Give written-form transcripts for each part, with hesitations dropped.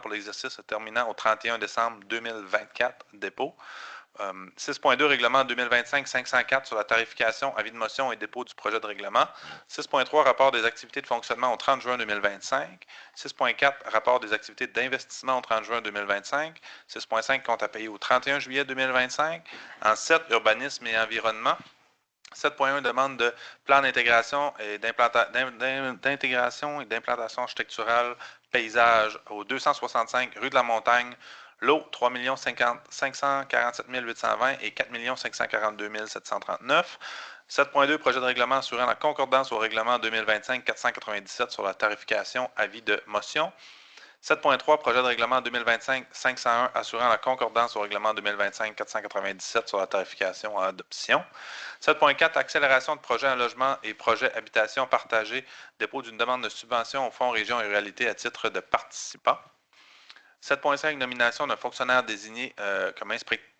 pour l'exercice se terminant au 31 décembre 2024, dépôt. 6.2, règlement 2025-504 sur la tarification, avis de motion et dépôt du projet de règlement. 6.3, rapport des activités de fonctionnement au 30 juin 2025. 6.4, rapport des activités d'investissement au 30 juin 2025. 6.5, compte à payer au 31 juillet 2025. En 7, urbanisme et environnement. 7.1, demande de plan d'intégration et d'implantation architecturale paysage au 265 rue de la Montagne, lot 3 547 820 et 4 542 739. 7.2, projet de règlement assurant la concordance au règlement 2025-497 sur la tarification, avis de motion. 7.3, projet de règlement 2025-501 assurant la concordance au règlement 2025-497 sur la tarification à adoption. 7.4, accélération de projets en logement et projets habitation partagés, dépôt d'une demande de subvention au Fonds Région et Ruralité à titre de participant. 7.5, nomination d'un fonctionnaire désigné comme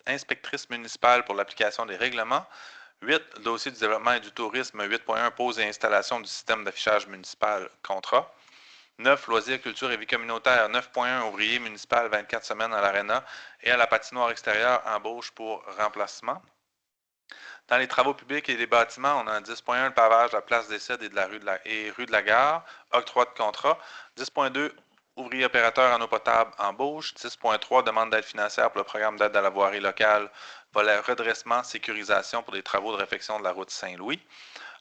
inspectrice municipale pour l'application des règlements. 8, dossier du développement et du tourisme. 8.1, pose et installation du système d'affichage municipal, contrat. 9, loisirs, culture et vie communautaire. 9.1, ouvrier municipal, 24 semaines à l'Arena et à la patinoire extérieure, embauche pour remplacement. Dans les travaux publics et les bâtiments, on a un 10.1, le pavage de la place des Cèdres et rue de la Gare, octroi de contrat. 10.2, ouvrier opérateur en eau potable, embauche. 10.3, demande d'aide financière pour le programme d'aide à la voirie locale, volet redressement, sécurisation pour les travaux de réfection de la route Saint-Louis.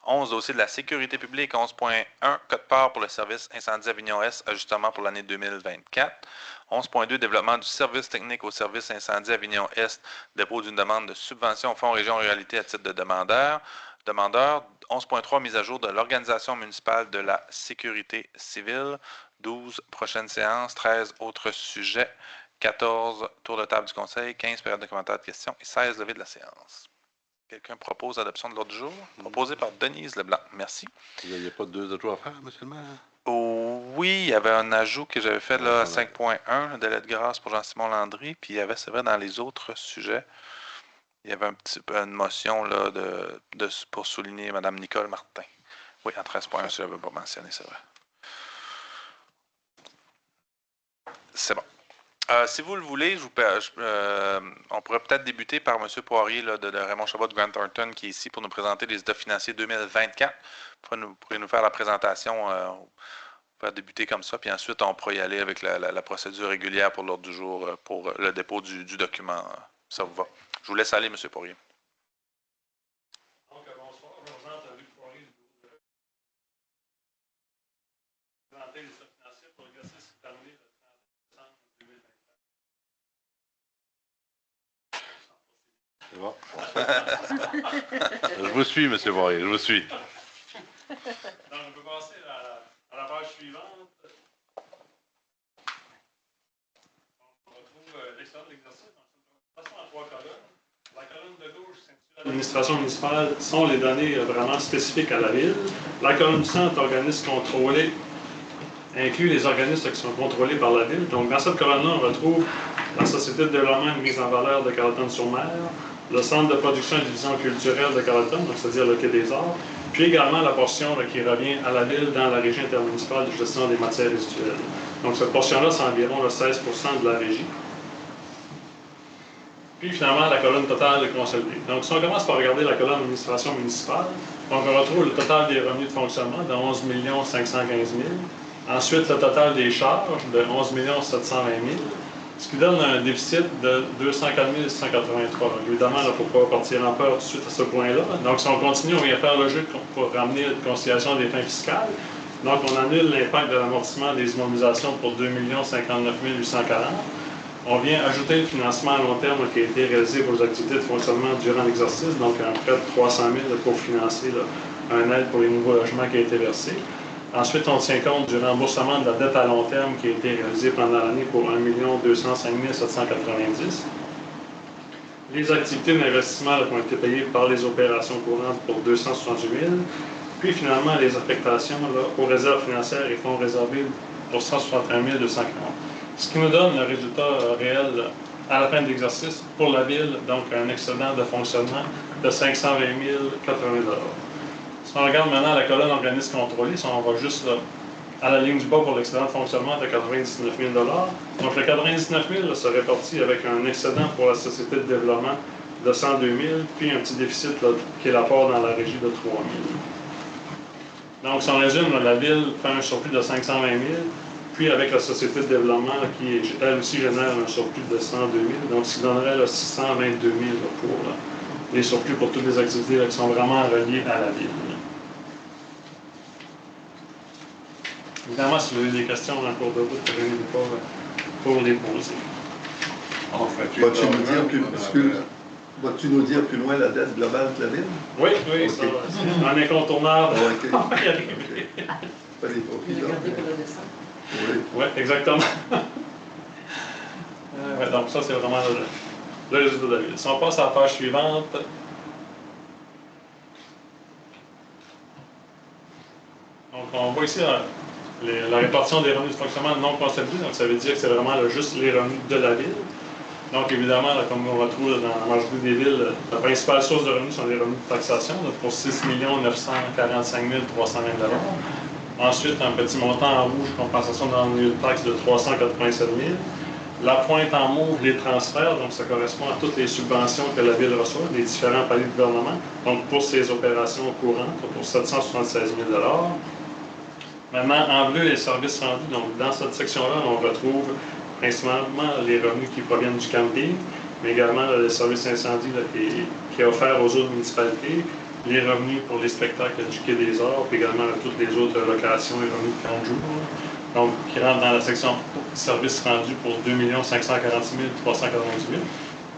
11, dossier de la sécurité publique. 11.1, code-part pour le service Incendie Avignon-Est, ajustement pour l'année 2024. 11.2, développement du service technique au service Incendie Avignon-Est, dépôt d'une demande de subvention au Fonds Région Ruralité à titre de demandeur. 11.3, mise à jour de l'organisation municipale de la sécurité civile. 12, prochaine séance. 13, autres sujets. 14, tour de table du conseil. 15, période de commentaires de questions. Et 16, levée de la séance. Quelqu'un propose l'adoption de l'ordre du jour? Proposé par Denise Leblanc. Merci. Il n'y a pas deux ajouts à faire, monsieur le maire? Oui, il y avait un ajout que j'avais fait là, à 5.1, le délai de grâce pour Jean-Simon Landry. Puis il y avait, c'est vrai, dans les autres sujets, il y avait un petit peu une motion là, pour souligner Mme Nicole Martin. Oui, en 13.1, je n'avais pas mentionné, c'est vrai. C'est bon. Si vous le voulez, on pourrait peut-être débuter par M. Poirier là, de Raymond Chabot de Grant Thornton qui est ici pour nous présenter les états financiers 2024. Vous pourrez nous faire la présentation, on va débuter comme ça, puis ensuite on pourra y aller avec la procédure régulière pour l'ordre du jour pour le dépôt du document. Ça vous va. Je vous laisse aller, M. Poirier. Donc, bonsoir. Bonjour, David Poirier, du bureau de présenter les états financiers pour l'exercice terminé le 30 décembre 2024. C'est bon. Je vous suis, M. Poirier, je vous suis. Donc, on peut passer à la page suivante. On retrouve l'extérieur de l'exercice. De toute façon, en 3 colonnes. La colonne de gauche s'intitule l'administration municipale sont les données vraiment spécifiques à la ville. La colonne du centre, organismes contrôlés, inclut les organismes qui sont contrôlés par la ville. Donc, dans cette colonne-là, on retrouve la Société de développement et de mise en valeur de Carleton-sur-Mer, le Centre de production et de division culturelle de Carleton, c'est-à-dire le Quai des Arts, puis également la portion là, qui revient à la ville dans la régie intermunicipale de gestion des matières résiduelles. Donc, cette portion-là, c'est environ 16 % de la régie. Puis finalement, la colonne totale est consolidée. Donc, si on commence par regarder la colonne administration municipale, on retrouve le total des revenus de fonctionnement de 11 515 000. Ensuite, le total des charges de 11 720 000, ce qui donne un déficit de 204 183. Évidemment, il ne faut pas partir en peur tout de suite à ce point-là. Donc, si on continue, on vient faire le jeu pour ramener une conciliation des fins fiscales. Donc, on annule l'impact de l'amortissement des immobilisations pour 2 59 840. On vient ajouter le financement à long terme qui a été réalisé pour les activités de fonctionnement durant l'exercice, donc un prêt de 300 000 pour financer un aide pour les nouveaux logements qui a été versé. Ensuite, on tient compte du remboursement de la dette à long terme qui a été réalisé pendant l'année pour 1 205 790. Les activités d'investissement qui ont été payées par les opérations courantes pour 268 000. Puis finalement, les affectations aux réserves financières et fonds réservés pour 161 240. Ce qui nous donne le résultat réel à la fin de l'exercice pour la ville, donc un excédent de fonctionnement de 520 080 $. Si on regarde maintenant la colonne organismes contrôlés, si on va juste là, à la ligne du bas pour l'excédent de fonctionnement de 99 000 Donc, le 99 000 se répartit avec un excédent pour la société de développement de 102 000, puis un petit déficit là, qui est l'apport dans la régie de 3 000. Donc, si on résume, là, la Ville fait un surplus de 520 000, puis avec la société de développement qui, elle aussi, génère un surplus de 102 000, donc ce qui donnerait là, 622 000 pour les surplus pour toutes les activités là, qui sont vraiment reliées à la Ville. Évidemment, si vous avez des questions en cours de route, venez pas pour les poser. Vas-tu nous dire plus loin la dette globale de la Ville? Oui, Okay. ça, c'est un incontournable. Okay. On va y arriver. Pas des profits, là. Oui, exactement. Ouais, donc ça, c'est vraiment le résultat de la Ville. Si on passe à la page suivante. Donc, on voit ici la répartition des revenus de fonctionnement non consolidés. Donc, ça veut dire que c'est vraiment juste les revenus de la Ville. Donc, évidemment, là, comme on retrouve dans la majorité des villes, la principale source de revenus sont les revenus de taxation, là, pour 6 945 320 $. Ensuite, un petit montant en rouge, compensation dans le milieu de taxe de 387 000 La pointe en mauve, les transferts, donc ça correspond à toutes les subventions que la Ville reçoit, des différents paliers de gouvernement, donc pour ses opérations courantes, pour 776 000 $. Maintenant, en bleu, les services rendus. Donc, dans cette section-là, on retrouve principalement les revenus qui proviennent du camping, mais également le service incendie là, qui est offert aux autres municipalités, les revenus pour les spectacles du Quai des Arts, puis également toutes les autres locations et revenus de 40 jours. Donc, qui rentrent dans la section services rendus pour 2 546 398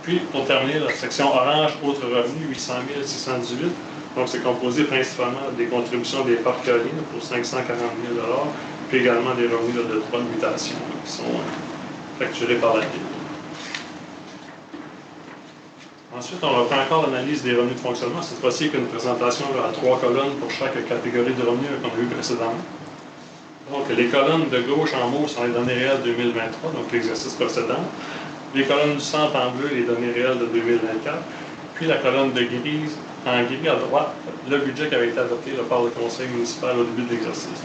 Puis, pour terminer, la section orange, autres revenus, 800 618 Donc, c'est composé principalement des contributions des parcs éoliens pour 540 000 $, puis également des revenus là, de droits de mutation là, qui sont facturés par la Ville. Ensuite, on reprend encore l'analyse des revenus de fonctionnement. Cette fois-ci, avec une présentation là, à 3 colonnes pour chaque catégorie de revenus qu'on a eu précédemment. Donc, les colonnes de gauche en mauve sont les données réelles 2023, donc l'exercice précédent. Les colonnes du centre en bleu, les données réelles de 2024. Puis la colonne de grise, en gris à droite, le budget qui avait été adopté là, par le conseil municipal au début de l'exercice.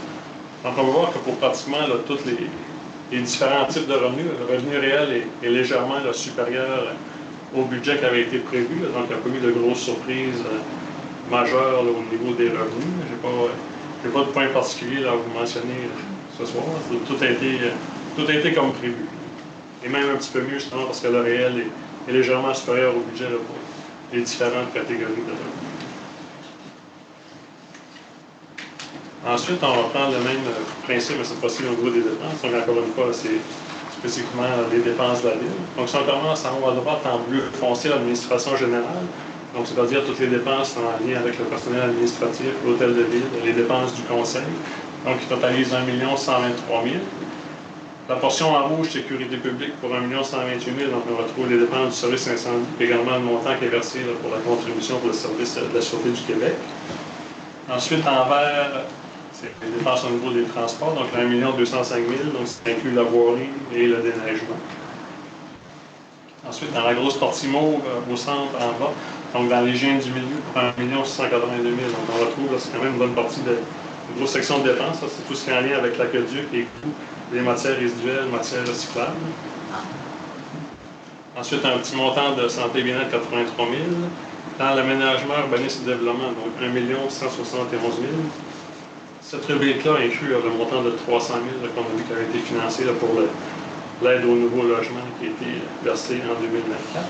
Donc, on va voir que pour pratiquement là, tous les différents types de revenus, le revenu réel est légèrement là, supérieur au budget qui avait été prévu. Là, donc, il n'y a pas eu de grosses surprises majeures là, au niveau des revenus. Je n'ai pas de point particulier là, à vous mentionner ce soir. Tout a été comme prévu. Et même un petit peu mieux, justement, parce que le réel est légèrement supérieur au budget là, pour les différentes catégories de revenus. Ensuite, on va prendre le même principe, mais cette fois-ci au niveau des dépenses. Donc, encore une fois, c'est spécifiquement les dépenses de la Ville. Donc, si on commence en haut à droite, en bleu foncé, l'administration générale, donc c'est-à-dire toutes les dépenses en lien avec le personnel administratif, l'hôtel de ville, les dépenses du conseil, donc qui totalisent 1 123 000 La portion en rouge, sécurité publique, pour 1 128 000 donc on retrouve les dépenses du service incendie, puis également le montant qui est versé là, pour la contribution pour le service de la Sûreté du Québec. Ensuite, en vert, c'est les dépenses au niveau des transports, donc 1 205 000 donc ça inclut la voirie et le déneigement. Ensuite, dans la grosse partie mauve, au centre, en bas, donc dans les liens du milieu, pour 1 682 000 donc on retrouve, c'est quand même une bonne partie de une grosse section de dépenses. C'est tout ce qui est en lien avec l'aqueduc et coûts des matières résiduelles, matières recyclables. Ensuite, un petit montant de santé et bien-être, 83 000 Dans l'aménagement, urbanisme et développement, donc 1 171 000 Cette rubrique-là inclut le montant de 300 000 qu'on a vu qui avait été financé là, pour l'aide au nouveau logement qui a été versé en 2024.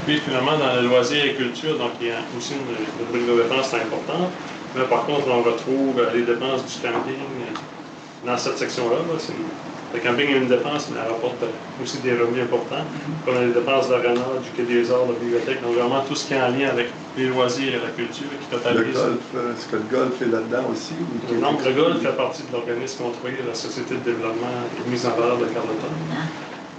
Puis finalement, dans le loisir et culture, donc il y a aussi une rubrique de dépenses importante. Mais par contre, on retrouve les dépenses du camping dans cette section-là. Le camping a une dépense, mais elle rapporte aussi des revenus importants. Comme les dépenses d'arena, du Quai des Arts, de la bibliothèque. Donc vraiment tout ce qui est en lien avec les loisirs et la culture qui totalise. Le golf, est-ce que le golf est là-dedans aussi? Non, le golf fait partie de l'organisme contrôlé de la Société de développement et de mise en valeur de Carleton.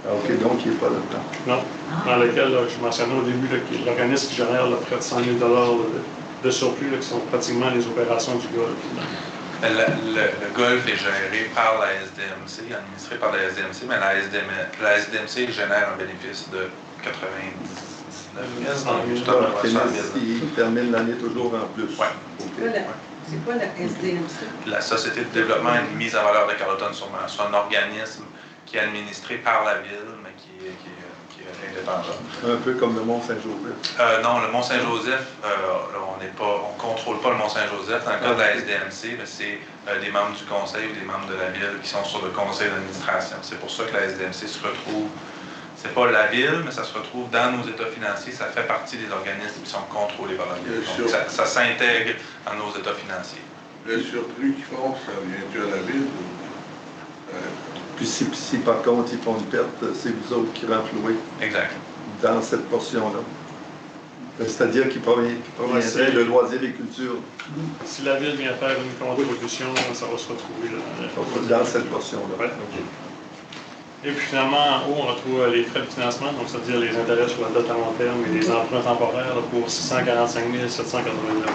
Ah, OK, donc il n'est pas là-dedans. Non, dans lequel je mentionnais au début l'organisme qui génère là, près de 100 000 de surplus qui sont pratiquement les opérations du golf. Le golf est géré par la SDMC, administré par la SDMC, mais la SDMC génère un bénéfice de 99 000 Il termine l'année toujours en plus. Oui. Okay. Voilà. C'est quoi la SDMC? La Société de développement et de mise en valeur de Carleton-sur-Mer. C'est un organisme qui est administré par la ville, mais qui est indépendant. Un peu comme le Mont-Saint-Joseph. Non, le Mont-Saint-Joseph, on ne contrôle pas le Mont-Saint-Joseph. Dans le cas de la SDMC, c'est des membres du conseil ou des membres de la ville qui sont sur le conseil d'administration. C'est pour ça que la SDMC se retrouve, c'est pas la ville, mais ça se retrouve dans nos états financiers. Ça fait partie des organismes qui sont contrôlés par la ville. Donc, ça s'intègre dans nos états financiers. Le surplus qu'ils font, ça vient-tu à la ville? Puis si par contre ils font une perte, c'est vous autres qui renflouez Exact. dans cette portion-là. C'est-à-dire qu'ils proviendraient de loisirs et culture Si la ville vient faire une contribution, ça va se retrouver là. dans cette portion-là. Ouais. Et puis finalement, en haut, on retrouve les frais de financement, donc c'est-à-dire les intérêts sur la dette à long terme et les emprunts temporaires là, pour 645 789 $.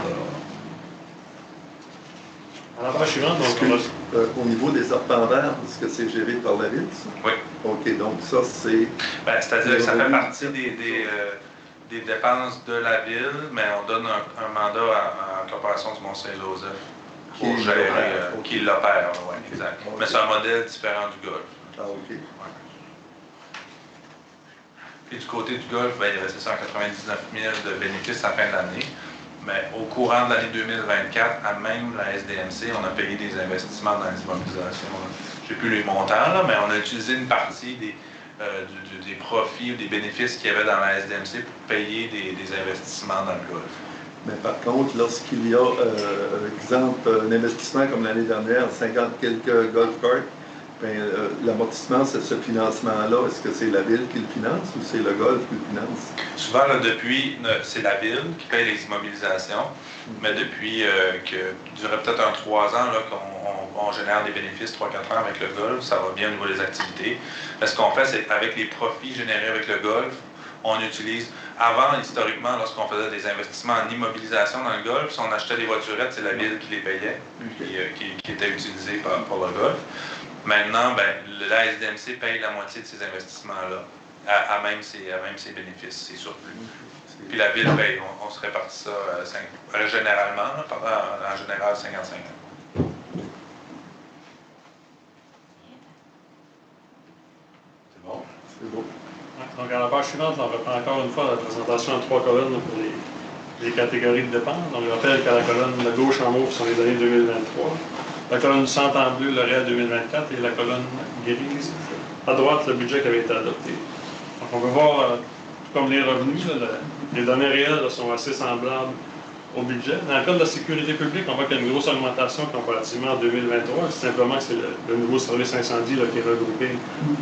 À la page suivante, donc, on va... Au niveau des arpendaires, est-ce que c'est géré par la ville, ça? Oui. OK, donc ça, c'est... C'est-à-dire que ça fait partie des dépenses de la ville, mais on donne un mandat à la Corporation du Mont-Saint-Joseph pour gérer, qui l'opère, oui, exact. Okay. Mais c'est un modèle différent du golf. Ah, OK. Ouais. Puis du côté du golf, il y avait 699 000 de bénéfices à la fin de l'année. Mais au courant de l'année 2024, à même la SDMC, on a payé des investissements dans les immobilisations. Je n'ai plus les montants, là, mais on a utilisé une partie des profits ou des bénéfices qu'il y avait dans la SDMC pour payer des investissements dans le golf. Mais par contre, lorsqu'il y a, exemple, un investissement comme l'année dernière, 50 quelques golf carts, l'amortissement, c'est ce financement-là, est-ce que c'est la ville qui le finance ou c'est le golf qui le finance? Souvent, là, depuis, c'est la ville qui paye les immobilisations, mais depuis que durait peut-être 3 ans qu'on génère des bénéfices, 3-4 ans avec le golf, ça va bien au niveau des activités. Mais ce qu'on fait, c'est qu'avec les profits générés avec le golf, on utilise, avant, historiquement, lorsqu'on faisait des investissements en immobilisation dans le golf, si on achetait des voiturettes, c'est la ville qui les payait, qui étaient utilisées pour le golf. Maintenant, la SDMC paye la moitié de ces investissements-là, à même ses bénéfices, ses surplus. Puis la ville paye, on se répartit ça généralement, en général 50-50. C'est bon? C'est beau. Donc, à la page suivante, on reprend encore une fois la présentation en 3 colonnes là, pour les catégories de dépenses. Donc, je rappelle qu'à la colonne de gauche en haut, ce sont les années 2023. La colonne centre en bleu, le réel 2024, et la colonne grise, à droite, le budget qui avait été adopté. Donc, on peut voir, comme les revenus, là, les données réelles là, sont assez semblables au budget. Dans le cas de la sécurité publique, on voit qu'il y a une grosse augmentation comparativement en 2023. C'est simplement que c'est le nouveau service incendie là, qui est regroupé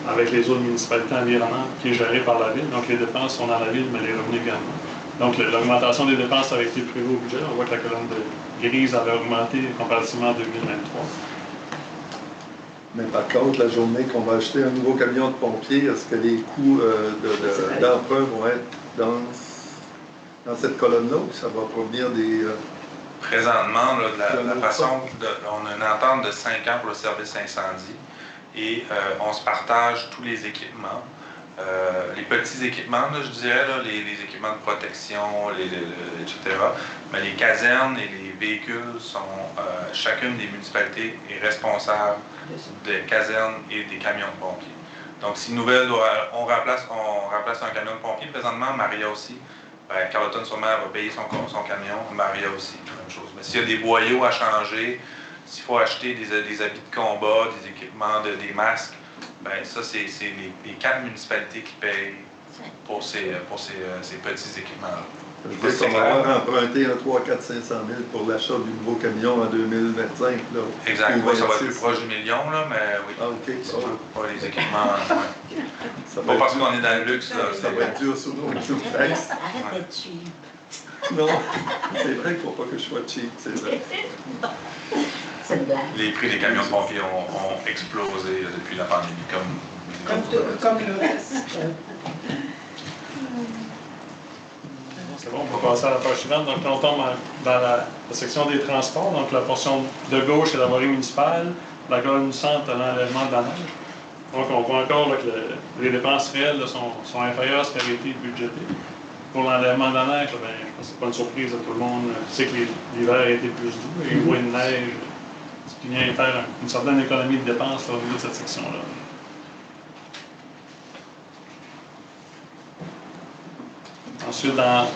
avec les autres municipalités environnantes, qui est géré par la ville. Donc, les dépenses sont dans la ville, mais les revenus également. Donc, l'augmentation des dépenses avait été prévue au budget. On voit que la colonne grise avait augmenté comparativement en 2023. Mais par contre, la journée qu'on va acheter un nouveau camion de pompiers, est-ce que les coûts d'emprunt vont être dans cette colonne-là ou ça va provenir des... Présentement, là, la façon, on a une entente de 5 ans pour le service incendie et on se partage tous les équipements. Les petits équipements, là, je dirais, là, les équipements de protection, etc. Mais les casernes et les véhicules sont, chacune des municipalités est responsable des casernes et des camions de pompiers. Donc, si nouvelle, on remplace un camion de pompier, présentement, Maria aussi, Carleton-sur-Mer va payer son camion, Maria aussi, la même chose. Mais s'il y a des boyaux à changer, s'il faut acheter des habits de combat, des équipements, des masques, ça, c'est les 4 municipalités qui payent pour ces petits équipements-là. Je veux qu'on va avoir emprunté un 3, 4, 500 000 pour l'achat du nouveau camion en 2025. Là, exact, oui, ça va être plus proche du million, là, mais oui. Ah, OK. Pas les équipements, pas parce qu'on est dans le luxe, là. Ça va être dur sur nos taxes. Arrête d'être cheap. Non, c'est vrai qu'il ne faut pas que je sois cheap, c'est vrai. C'est une blague. Les prix des camions de pompiers ont explosé depuis la pandémie, Comme le reste. C'est bon, on va passer à la page suivante. Donc, là, on tombe dans la section des transports. Donc, la portion de gauche, c'est la voirie municipale. La colonne du centre, l'enlèvement de la neige. Donc, on voit encore là, que les dépenses réelles là, sont inférieures à ce qui avait été budgété. pour l'enlèvement de la neige, ben, je pense que c'est pas une surprise à tout le monde. Je sais que l'hiver a été plus doux, et moins de neige, ce qui vient faire une certaine économie de dépenses là, au niveau de cette section-là. Ensuite, dans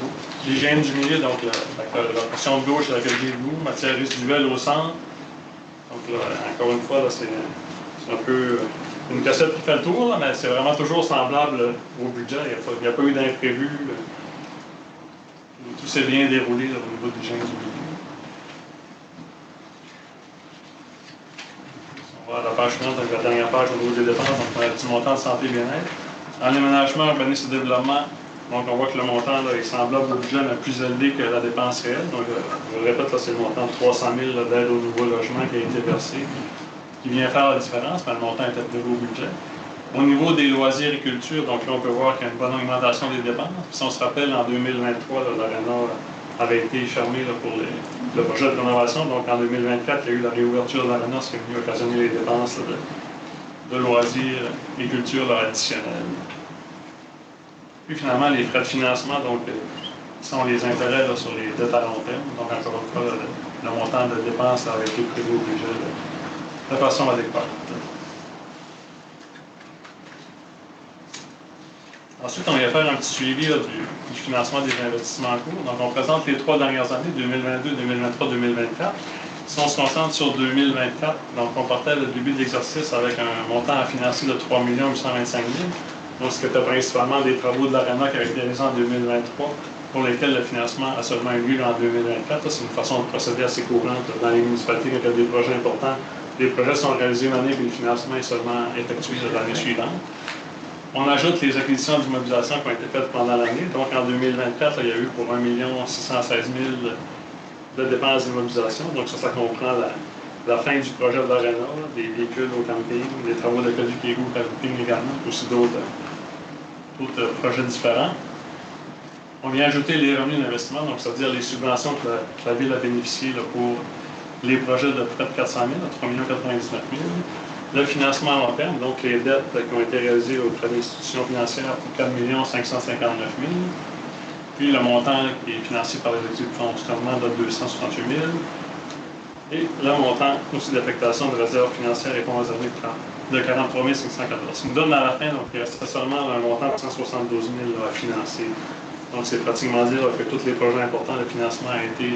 l'hygiène du milieu, donc la portion de gauche, c'est la qualité de goût, matière résiduelle au centre. Donc là, encore une fois, c'est un peu une cassette qui fait le tour, là, mais c'est vraiment toujours semblable au budget. Il n'y a pas eu d'imprévu. Tout s'est bien déroulé là, au niveau de l'hygiène du milieu. On va à la page suivante, donc la dernière page au niveau des dépenses, donc on a un petit montant de santé et bien-être. En aménagement, urbanisme et développement, donc on voit que le montant là, est semblable au budget, mais plus élevé que la dépense réelle. Donc je le répète, c'est le montant de 300 000 d'aide au nouveau logement qui a été versé, qui vient faire la différence, mais le montant est applicable au budget. Au niveau des loisirs et culture, donc là on peut voir qu'il y a une bonne augmentation des dépenses. Puis si on se rappelle, en 2023, l'Arena avait été fermée là, pour le projet de rénovation. Donc en 2024, il y a eu la réouverture de l'Arena, ce qui est venu occasionner les dépenses là, de loisirs et culture là, additionnelles. Puis finalement, les frais de financement, donc, sont les intérêts là, sur les dettes à long terme. Donc encore une fois, le montant de dépenses là, a été prévu au budget de façon adéquate. Ensuite, on va faire un petit suivi là, du financement des investissements en cours. Donc, on présente les 3 dernières années, 2022, 2023, 2024. Si on se concentre sur 2024, donc on partait le début de l'exercice avec un montant à financer de 3 825 000. Donc, ce qui était principalement des travaux de l'Arena qui avaient été réalisés en 2023, pour lesquels le financement a seulement eu lieu en 2024. C'est une façon de procéder assez courante dans les municipalités quand il y a des projets importants. Les projets sont réalisés une année, puis le financement est seulement effectué l'année suivante. On ajoute les acquisitions d'immobilisation qui ont été faites pendant l'année. Donc, en 2024, il y a eu pour 1 616 000 de dépenses d'immobilisation. Donc, ça comprend la fin du projet de l'Arena, des véhicules au camping, des travaux de camping également, aussi d'autres projets différents. On vient ajouter les revenus d'investissement, donc c'est-à-dire les subventions que la Ville a bénéficiées là, pour les projets de près de 400 000, à 3 099 000. Le financement à long terme, donc les dettes qui ont été réalisées auprès d'institutions financières pour 4 559 000. Puis le montant qui est financé par les actifs de fonctionnement de 268 000. Et le montant aussi d'affectation de réserves financières et fonds réservés de 43 514. Ce qui nous donne à la fin, donc il restait seulement un montant de 172 000 à financer. Donc c'est pratiquement dire que tous les projets importants de financement ont été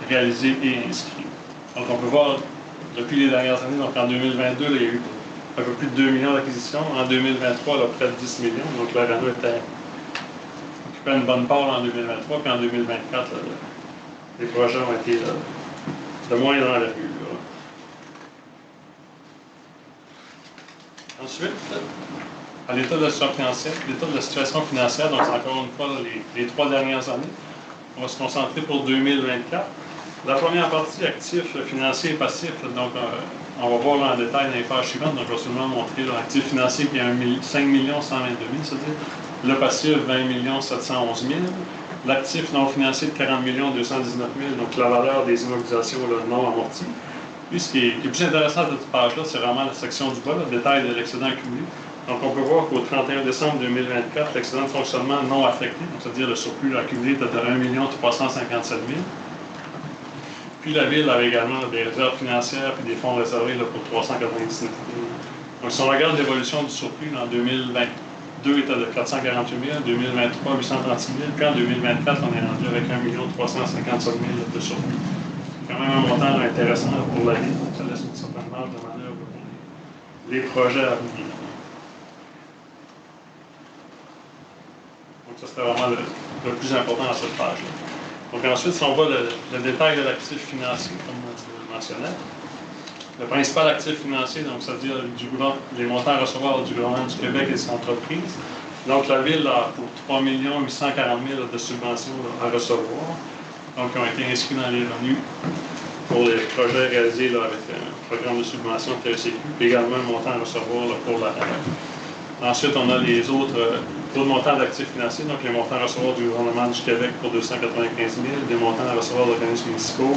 réalisés et inscrits. Donc on peut voir depuis les dernières années, donc en 2022, là, il y a eu un peu plus de 2 millions d'acquisitions. En 2023, là, près de 10 millions. Donc l'Arena occupait une bonne part en 2023, puis en 2024, là, les projets ont été de moins dans la vue. Ensuite, à l'état de la situation financière, donc c'est encore une fois là, les 3 dernières années. On va se concentrer pour 2024. La première partie, actifs financiers et passifs, donc on va voir là, en détail dans les pages suivantes, donc je vais seulement montrer l'actif financier qui est 5 122 000, c'est-à-dire le passif 20 711 000, l'actif non financier de 40 219 000, donc la valeur des immobilisations là, non amorties. Puis ce qui est plus intéressant de cette page-là, c'est vraiment la section du bas, le détail de l'excédent accumulé. Donc on peut voir qu'au 31 décembre 2024, l'excédent de fonctionnement non affecté, c'est-à-dire le surplus accumulé était de 1 357 000. Puis la Ville avait également des réserves financières et des fonds réservés là, pour 399 000. Donc si on regarde l'évolution du surplus, en 2022 était de 448 000, en 2023 836 000, puis en 2024 on est rendu avec 1 357 000 de surplus. C'est quand même un montant intéressant pour la Ville, donc ça laisse une certaine marge de manœuvre pour les projets à venir. Donc ça c'était vraiment le plus important dans cette page-là. Donc ensuite, si on voit le détail de l'actif financier, comme je le mentionnais, le principal actif financier, donc c'est-à-dire les montants à recevoir du gouvernement du Québec et des entreprises. Donc la Ville a pour 3 840 000 de subventions là, à recevoir, donc qui ont été inscrits dans les revenus pour les projets réalisés là, avec un programme de subvention TECQ, puis également un montant à recevoir là, pour la RAC. Ensuite, on a les autres montants d'actifs financiers, donc les montants à recevoir du gouvernement du Québec pour 295 000, des montants à recevoir d'organismes municipaux,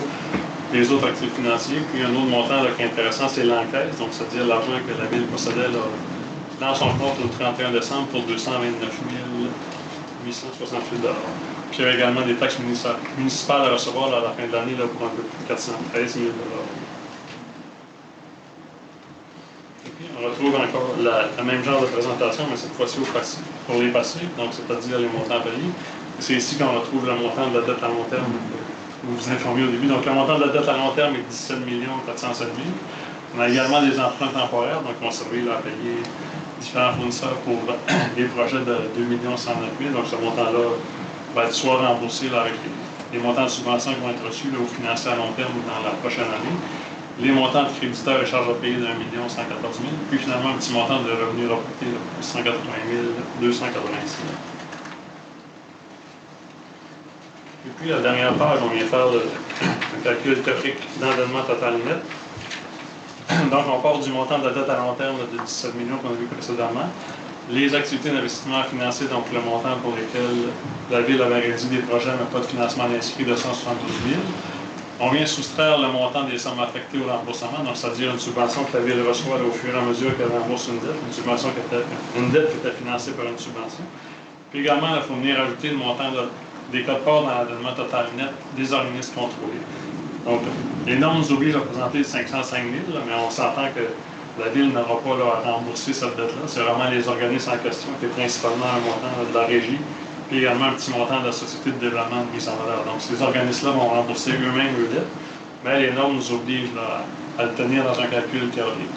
les autres actifs financiers, puis un autre montant là, qui est intéressant, c'est l'encaisse, donc c'est-à-dire l'argent que la Ville possédait là, dans son compte au 31 décembre pour 229 000 868 $. Puis il y avait également des taxes municipales à recevoir à la fin de l'année pour un peu plus de 413 000 $. Et puis on retrouve encore le même genre de présentation, mais cette fois-ci pour les passifs, donc c'est-à-dire les montants payés. C'est ici qu'on retrouve le montant de la dette à long terme que vous vous informiez au début. Donc le montant de la dette à long terme est 17 407 000 $. On a également des emprunts temporaires, donc on servir à payer différents fournisseurs pour des projets de 2 109 000 $. Donc ce montant-là va être soit remboursé là, avec les montants de subventions qui vont être reçus là, aux financiers à long terme dans la prochaine année. Les montants de créditeurs et charges à payer de 1 114 000 $. Puis finalement un petit montant de revenus reportés de 180 286 $. Et puis, la dernière page, on vient faire un calcul théorique d'endettement total net. Donc, on part du montant de la dette à long terme de 17 millions qu'on a vu précédemment. Les activités d'investissement financier, donc le montant pour lesquels la Ville avait réalisé des projets, mais pas de financement inscrit de 172 000. On vient soustraire le montant des sommes affectées au remboursement, donc c'est-à-dire une subvention que la Ville reçoit là, au fur et à mesure qu'elle rembourse une dette, une dette qui était financée par une subvention. Puis également, il faut venir ajouter le montant des codes-parts dans l'endettement total net des organismes contrôlés. Donc, les normes nous obligent à présenter 505 000 $, mais on s'entend que la Ville n'aura pas là, à rembourser cette dette-là. C'est vraiment les organismes en question, qui est principalement un montant de la régie, puis également un petit montant de la Société de développement de mise en valeur. Donc, ces organismes-là vont rembourser eux-mêmes leurs dettes, mais les normes nous obligent là, à le tenir dans un calcul théorique.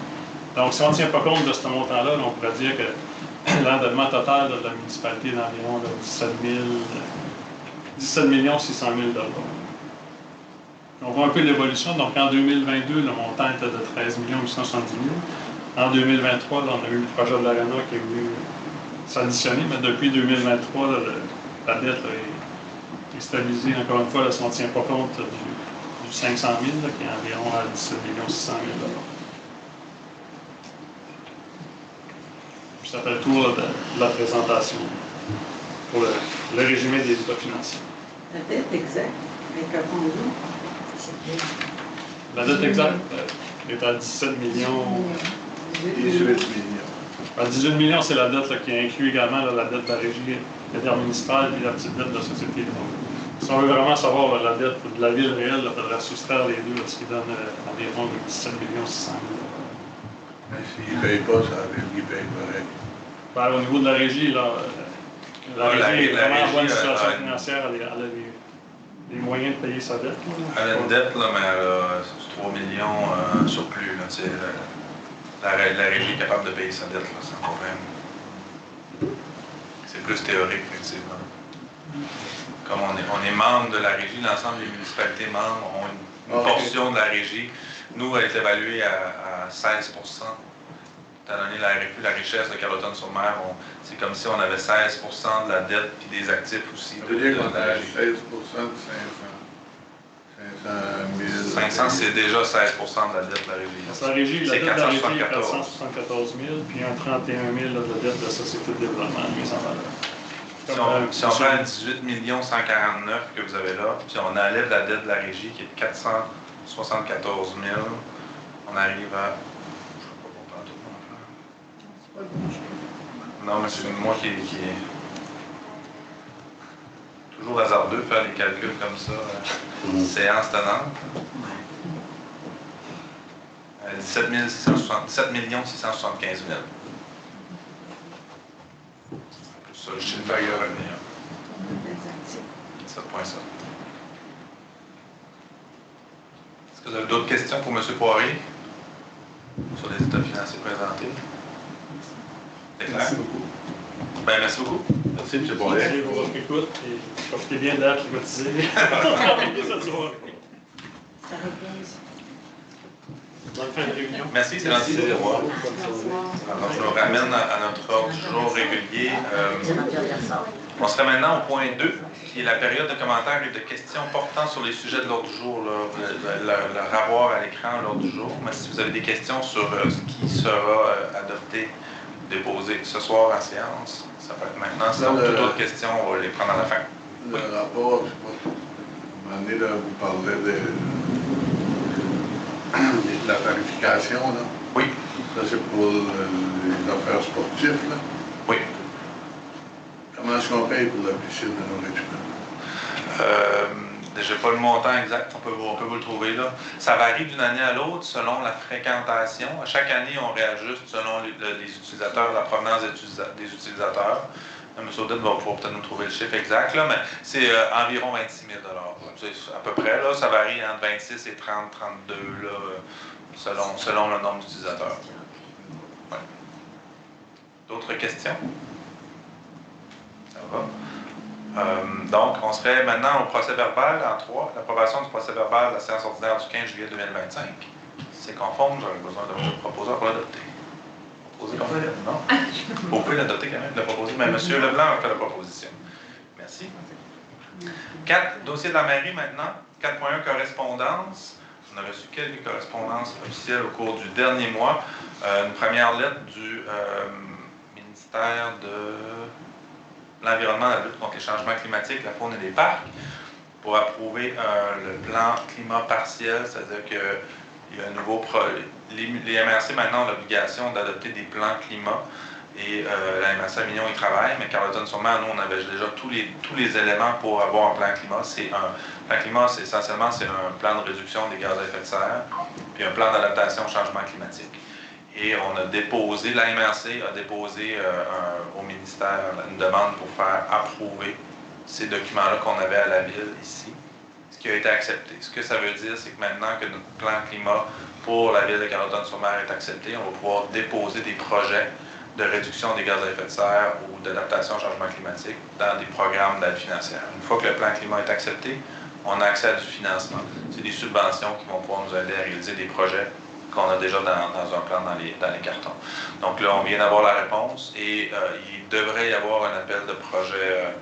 Donc, si on ne tient pas compte de ce montant-là, on pourrait dire que l'endettement total de la municipalité est d'environ 17 600 000 $. On voit un peu l'évolution. Donc, en 2022, le montant était de 13 870 000 $. En 2023, là, on a eu le projet de l'Arena qui est venu s'additionner, mais depuis 2023, là, la dette là, est stabilisée. Encore une fois, là, si on ne tient pas compte du 500 000 là, qui est environ à 17 600 000 $. Ça fait le tour là, de la présentation pour le résumé des états financiers. La dette exacte, avec un fonds. La dette exacte est à 17 millions. 18 millions. À 18 millions, c'est la dette là, qui inclut également là, la dette de la régie intermunicipale et la petite dette de la société. Donc, si on veut vraiment savoir là, la dette de la ville réelle, il faudrait soustraire les deux, là, ce qui donne environ 17 600 000 $. Mais s'ils ne payent pas, ça la ville qui paye pareil. Ben, au niveau de la régie, là, la régie est vraiment en bonne situation régie, financière. Elle a les moyens de payer sa dette. Elle a une dette, là, mais elle a 3 millions surplus. Là, la régie est capable de payer sa dette là, sans problème. C'est plus théorique, effectivement. Comme on est membre de la régie, l'ensemble des municipalités membres ont une portion de la régie. Nous, elle est évaluée à 16 %. Étant donné la richesse de Carleton-sur-Mer, c'est comme si on avait 16 % de la dette et des actifs aussi. Ça veut dire qu'on de la a régie. 16 de 500 000. 500, c'est déjà 16 % de la dette de la régie. Parce que la régie, la C'est dette de la régie est 474. 474 000, puis un 31 000 de dette de la Société de développement de mise en valeur. Si on prend 18 149 que vous avez là, puis on enlève la dette de la régie qui est de 474 000, on arrive à... Non, mais c'est moi qui est toujours hasardeux de faire des calculs comme ça, séance tenante. 17 675 000. Plus ça, le chiffre à revenir. C'est point ça. Est-ce que vous avez d'autres questions pour M. Poirier sur les états financiers présentés? C'est clair? Merci beaucoup. Ben, merci beaucoup. Merci, M. Poirier. Merci pour votre écoute et profitez bien de l'air climatisé. Cette soirée. Ça repose. Bonne fin de réunion. Merci, c'est gentil de vous voir. Alors, je nous ramène à notre ordre du jour régulier. On serait maintenant au point 2, qui est la période de commentaires et de questions portant sur les sujets de l'ordre du jour. Le ravoir à l'écran l'ordre du jour. Mais si vous avez des questions sur ce qui sera adopté, déposé ce soir en séance, ça peut être maintenant. Sinon, toutes autres questions, on va les prendre à la fin. Le rapport, je sais pas, à un moment donné, là, vous parlez de la tarification, là. Oui. Ça, c'est pour les affaires sportives, là. Oui. Comment Comment est-ce qu'on paye pour la piscine à nos équipements? Je n'ai pas le montant exact, on peut vous le trouver là. Ça varie d'une année à l'autre selon la fréquentation. À chaque année, on réajuste selon les utilisateurs, la provenance des utilisateurs. M. Audit va pouvoir peut-être nous trouver le chiffre exact, là, mais c'est environ 26 000 à peu près. Là, ça varie entre 26 et 30, 32 là, selon le nombre d'utilisateurs. Ouais. D'autres questions? Ça va? Donc, on serait maintenant au procès verbal en 3, l'approbation du procès verbal de la séance ordinaire du 15 juillet 2025. Si c'est conforme, j'aurais besoin de votre proposeur pour l'adopter. Proposer comme ça? Non? Vous pouvez l'adopter quand même, le proposer, mais M. Leblanc a fait la proposition. Merci. 4, dossier de la mairie maintenant. 4.1, correspondance. On a reçu quelques correspondances officielles au cours du dernier mois. Une première lettre du ministère de l'Environnement, la lutte contre les changements climatiques, la faune et les parcs, pour approuver le plan climat partiel, c'est-à-dire qu'il y a un nouveau projet. Les MRC maintenant ont l'obligation d'adopter des plans climat et la MRC Avignon y travaille, mais Carleton-sur-Mer, nous, on avait déjà tous les éléments pour avoir un plan climat. Un plan climat, c'est essentiellement un plan de réduction des gaz à effet de serre, puis un plan d'adaptation au changement climatique. Et on a déposé, la MRC a déposé au ministère une demande pour faire approuver ces documents-là qu'on avait à la ville ici, ce qui a été accepté. Ce que ça veut dire, c'est que maintenant que notre plan climat pour la ville de Carleton-sur-Mer est accepté, on va pouvoir déposer des projets de réduction des gaz à effet de serre ou d'adaptation au changement climatique dans des programmes d'aide financière. Une fois que le plan climat est accepté, on a accès à du financement. C'est des subventions qui vont pouvoir nous aider à réaliser des projets qu'on a déjà dans un plan dans les cartons. Donc là, on vient d'avoir la réponse et il devrait y avoir un appel de projet.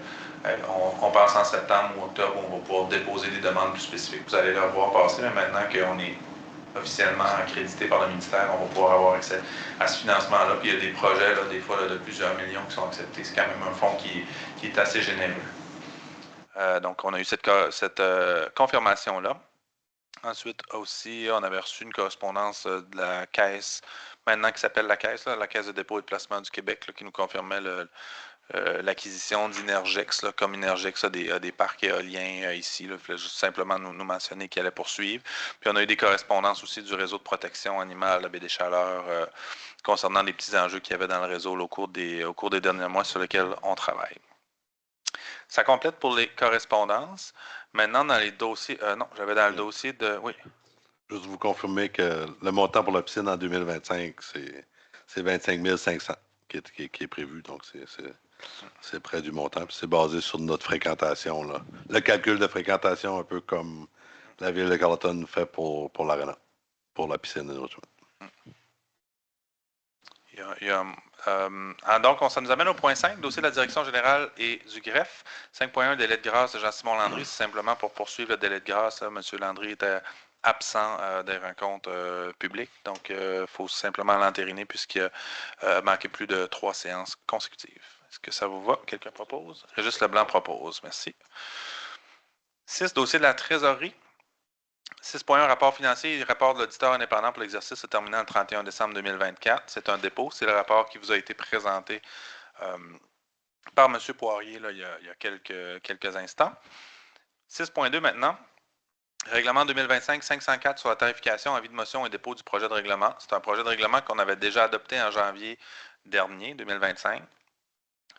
On pense en septembre ou octobre où on va pouvoir déposer des demandes plus spécifiques. Vous allez le voir passer, mais maintenant qu'on est officiellement accrédité par le ministère, on va pouvoir avoir accès à ce financement-là. Puis il y a des projets, là, des fois, là, de plusieurs millions qui sont acceptés. C'est quand même un fonds qui est assez généreux. Donc, on a eu cette confirmation-là. Ensuite, aussi, on avait reçu une correspondance de la Caisse, maintenant qui s'appelle la Caisse de dépôt et de placement du Québec, là, qui nous confirmait l'acquisition d'Inergex, comme Inergex a des parcs éoliens ici. Il fallait juste simplement nous mentionner qu'il allait poursuivre. Puis on a eu des correspondances aussi du réseau de protection animale, la Baie des Chaleurs, concernant les petits enjeux qu'il y avait dans le réseau là, au cours des derniers mois sur lesquels on travaille. Ça complète pour les correspondances. Maintenant, dans les dossiers... non, j'avais dans le dossier de... Oui. Juste vous confirmer que le montant pour la piscine en 2025, c'est 25 500 qui est prévu. Donc, c'est près du montant. Puis c'est basé sur notre fréquentation. Là. Le calcul de fréquentation, un peu comme la ville de Carleton fait pour l'Arena, pour la piscine de notre donc, ça nous amène au point 5, dossier de la direction générale et du greffe. 5.1, délai de grâce de Jean-Simon Landry. C'est simplement pour poursuivre le délai de grâce. M. Landry était absent des rencontres publiques. Donc, il faut simplement l'entériner puisqu'il a manqué plus de 3 séances consécutives. Est-ce que ça vous va? Quelqu'un propose? Régis Leblanc propose. Merci. 6, dossier de la trésorerie. 6.1, rapport financier et rapport de l'auditeur indépendant pour l'exercice se terminant le 31 décembre 2024. C'est un dépôt. C'est le rapport qui vous a été présenté par M. Poirier là, il y a quelques instants. 6.2 maintenant. Règlement 2025-504 sur la tarification, avis de motion et dépôt du projet de règlement. C'est un projet de règlement qu'on avait déjà adopté en janvier dernier, 2025.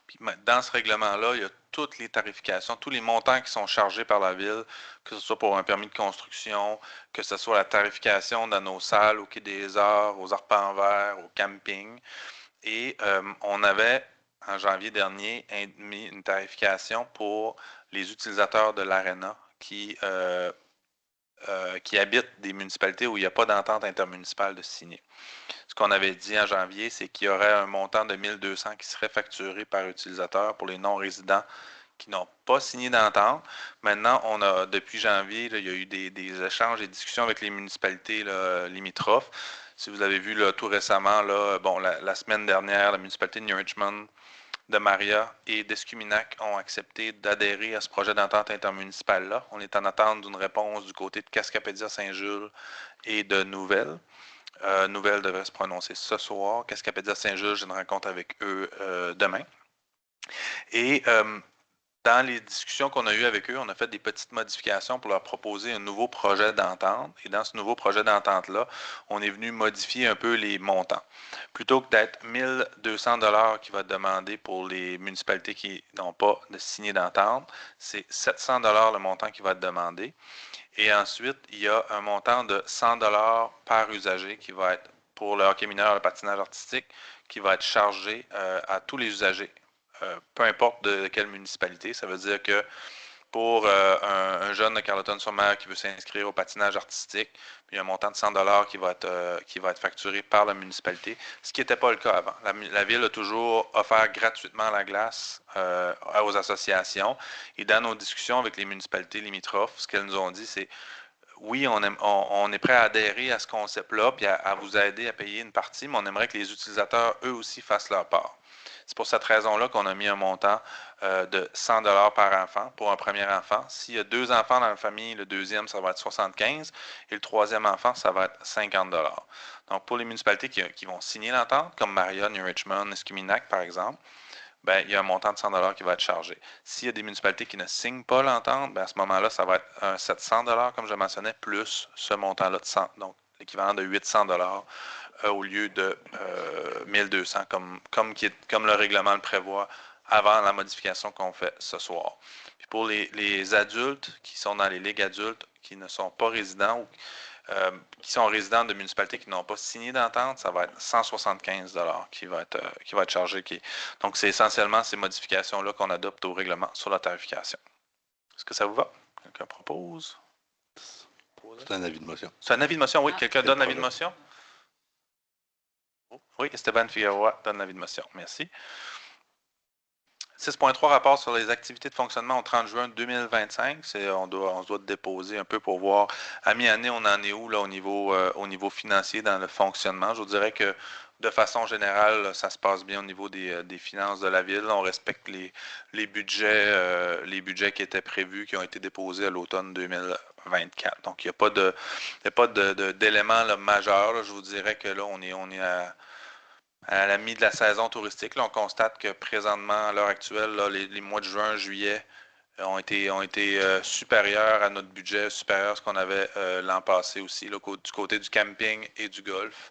Puis dans ce règlement-là, il y a toutes les tarifications, tous les montants qui sont chargés par la ville, que ce soit pour un permis de construction, que ce soit la tarification dans nos salles, au Quai des Arts, aux arpents verts, au camping. Et on avait, en janvier dernier, mis une tarification pour les utilisateurs de l'Arena qui habitent des municipalités où il n'y a pas d'entente intermunicipale de signer. Ce qu'on avait dit en janvier, c'est qu'il y aurait un montant de 1 200 qui serait facturé par utilisateur pour les non-résidents qui n'ont pas signé d'entente. Maintenant, depuis janvier, là, il y a eu des échanges et discussions avec les municipalités là, limitrophes. Si vous avez vu là, tout récemment, là, la semaine dernière, la municipalité de New Richmond, de Maria et d'Escuminac ont accepté d'adhérer à ce projet d'entente intermunicipale-là. On est en attente d'une réponse du côté de Cascapédia-Saint-Jules et de Nouvelle. Nouvelle devrait se prononcer ce soir. Cascapédia-Saint-Jules, j'ai une rencontre avec eux demain. Et dans les discussions qu'on a eues avec eux, on a fait des petites modifications pour leur proposer un nouveau projet d'entente. Et dans ce nouveau projet d'entente-là, on est venu modifier un peu les montants. Plutôt que d'être 1 200 $ qui va être demandé pour les municipalités qui n'ont pas de signé d'entente, c'est 700 $ le montant qui va être demandé. Et ensuite, il y a un montant de 100 $ par usager qui va être pour le hockey mineur, le patinage artistique, qui va être chargé à tous les usagers. Peu importe de quelle municipalité. Ça veut dire que pour un jeune de Carleton-sur-Mer qui veut s'inscrire au patinage artistique, il y a un montant de 100 $ qui va être facturé par la municipalité, ce qui n'était pas le cas avant. La Ville a toujours offert gratuitement la glace aux associations. Et dans nos discussions avec les municipalités limitrophes, ce qu'elles nous ont dit, c'est oui, on est prêt à adhérer à ce concept-là, puis à vous aider à payer une partie, mais on aimerait que les utilisateurs, eux aussi, fassent leur part. C'est pour cette raison-là qu'on a mis un montant de 100 $ par enfant pour un premier enfant. S'il y a 2 enfants dans la famille, le deuxième, ça va être 75 et le troisième enfant, ça va être 50 $. Donc, pour les municipalités qui vont signer l'entente, comme Marion, New Richmond, Esquiminac, par exemple, ben, il y a un montant de 100 $ qui va être chargé. S'il y a des municipalités qui ne signent pas l'entente, ben, à ce moment-là, ça va être un 700 $, comme je mentionnais, plus ce montant-là de 100, donc l'équivalent de 800 $ au lieu de 1200, comme le règlement le prévoit avant la modification qu'on fait ce soir. Puis pour les adultes qui sont dans les ligues adultes, qui ne sont pas résidents ou qui sont résidents de municipalités qui n'ont pas signé d'entente, ça va être 175 $ qui va être chargé. Donc, c'est essentiellement ces modifications-là qu'on adopte au règlement sur la tarification. Est-ce que ça vous va? Quelqu'un propose? C'est un avis de motion. C'est un avis de motion, oui. Quelqu'un donne l'avis de motion? Oui, Esteban Figueroa donne l'avis de motion. Merci. 6.3, rapport sur les activités de fonctionnement au 30 juin 2025. On se doit déposer un peu pour voir à mi-année, on en est où là, au niveau financier dans le fonctionnement. Je vous dirais que de façon générale, ça se passe bien au niveau des finances de la Ville. On respecte les budgets qui étaient prévus, qui ont été déposés à l'automne 2024. Donc, il n'y a pas d'éléments majeurs. Là. Je vous dirais que là, on est à la mi de la saison touristique. Là, on constate que présentement, à l'heure actuelle, là, les mois de juin, juillet ont été supérieurs à notre budget, supérieurs à ce qu'on avait l'an passé aussi, là, du côté du camping et du golf.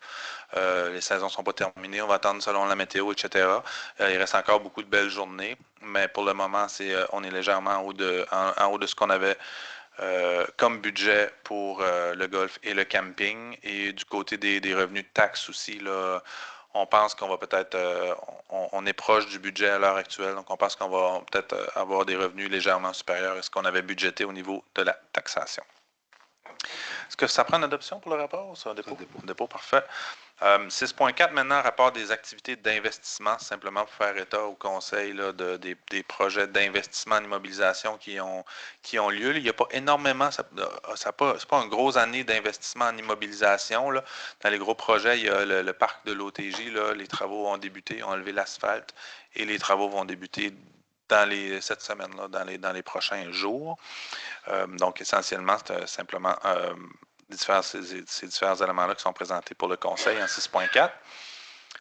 Les saisons ne sont pas terminées, on va attendre selon la météo, etc. Il reste encore beaucoup de belles journées, mais pour le moment, on est légèrement en haut de ce qu'on avait comme budget pour le golf et le camping. Et du côté des revenus de taxes aussi, là, on pense qu'on va peut-être, on est proche du budget à l'heure actuelle, donc on pense qu'on va peut-être avoir des revenus légèrement supérieurs à ce qu'on avait budgété au niveau de la taxation. Est-ce que ça prend une adoption pour le rapport? Ça, dépôt? Dépôt, parfait. 6.4 maintenant, rapport des activités d'investissement, simplement pour faire état au conseil là, des projets d'investissement en immobilisation qui ont lieu. Il n'y a pas énormément, c'est pas une grosse année d'investissement en immobilisation. Là. Dans les gros projets, il y a le parc de l'OTJ, là, les travaux ont débuté, ont enlevé l'asphalte et les travaux vont débuter cette semaine-là, dans les prochains jours. Donc, essentiellement, c'est simplement ces différents éléments-là qui sont présentés pour le conseil en 6.4.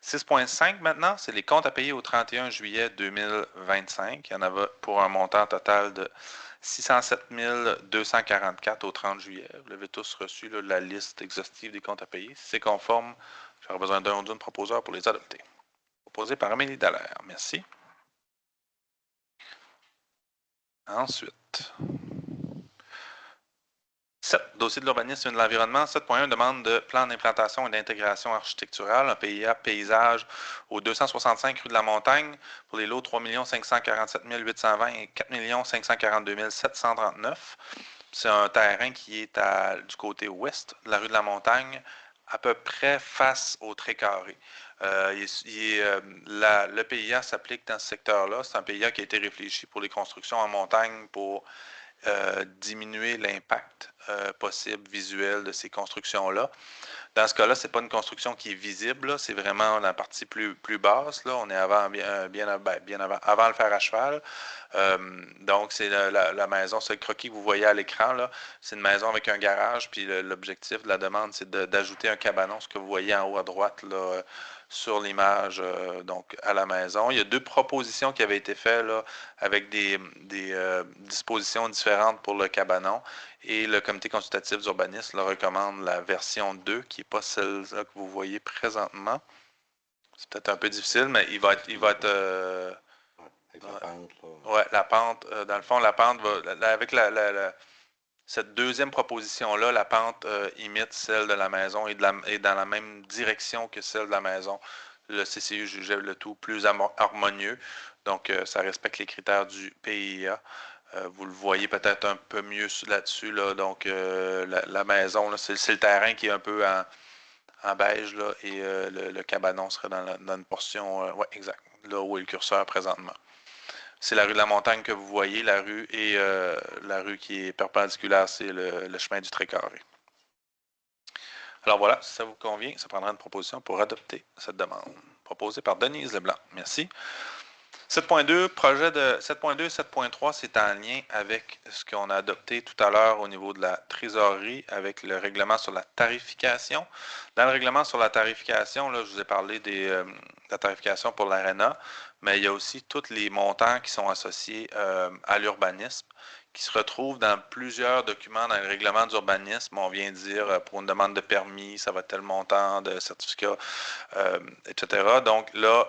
6.5 maintenant, c'est les comptes à payer au 31 juillet 2025. Il y en avait pour un montant total de 607 244 au 30 juillet. Vous l'avez tous reçu, là, la liste exhaustive des comptes à payer. Si c'est conforme, j'aurai besoin d'un ou d'une proposeur pour les adopter. Proposé par Amélie Dallaire. Merci. Ensuite, 7. Dossier de l'urbanisme et de l'environnement. 7.1. Demande de plan d'implantation et d'intégration architecturale, un PIA paysage au 265 rue de la Montagne pour les lots 3 547 820 et 4 542 739. C'est un terrain qui est du côté ouest de la rue de la Montagne, à peu près face au Trait-Carré. Le PIA s'applique dans ce secteur-là. C'est un PIA qui a été réfléchi pour les constructions en montagne pour diminuer l'impact possible visuel de ces constructions-là. Dans ce cas-là, ce n'est pas une construction qui est visible, c'est vraiment la partie plus basse. Là. On est avant, avant le fer à cheval. Donc, c'est la maison, c'est le croquis que vous voyez à l'écran. C'est une maison avec un garage, puis l'objectif de la demande, c'est d'ajouter un cabanon, ce que vous voyez en haut à droite là, sur l'image donc à la maison. Il y a 2 propositions qui avaient été faites là, avec des dispositions différentes pour le cabanon. Et le comité consultatif d'urbanisme recommande la version 2, qui n'est pas celle-là que vous voyez présentement. C'est peut-être un peu difficile, mais il va être Avec la pente, là. ouais, la pente, dans le fond, la pente va, avec cette deuxième proposition-là, la pente imite celle de la maison et dans la même direction que celle de la maison. Le CCU jugeait le tout plus harmonieux, donc ça respecte les critères du PIA. Vous le voyez peut-être un peu mieux là-dessus, là. Donc la maison, c'est le terrain qui est un peu en beige, là, et le cabanon serait dans une portion, ouais, exact, là où est le curseur présentement. C'est la rue de la Montagne que vous voyez, la rue, et la rue qui est perpendiculaire, c'est le chemin du Trait-Carré. Alors voilà, si ça vous convient, ça prendra une proposition pour adopter cette demande. Proposée par Denise Leblanc. Merci. 7.2, projet de 7.2 et 7.3, c'est en lien avec ce qu'on a adopté tout à l'heure au niveau de la trésorerie avec le règlement sur la tarification. Dans le règlement sur la tarification, là, je vous ai parlé de la tarification pour l'ARENA, mais il y a aussi tous les montants qui sont associés à l'urbanisme, qui se retrouvent dans plusieurs documents dans le règlement d'urbanisme. On vient dire pour une demande de permis, ça va être tel montant de certificat, etc. Donc là,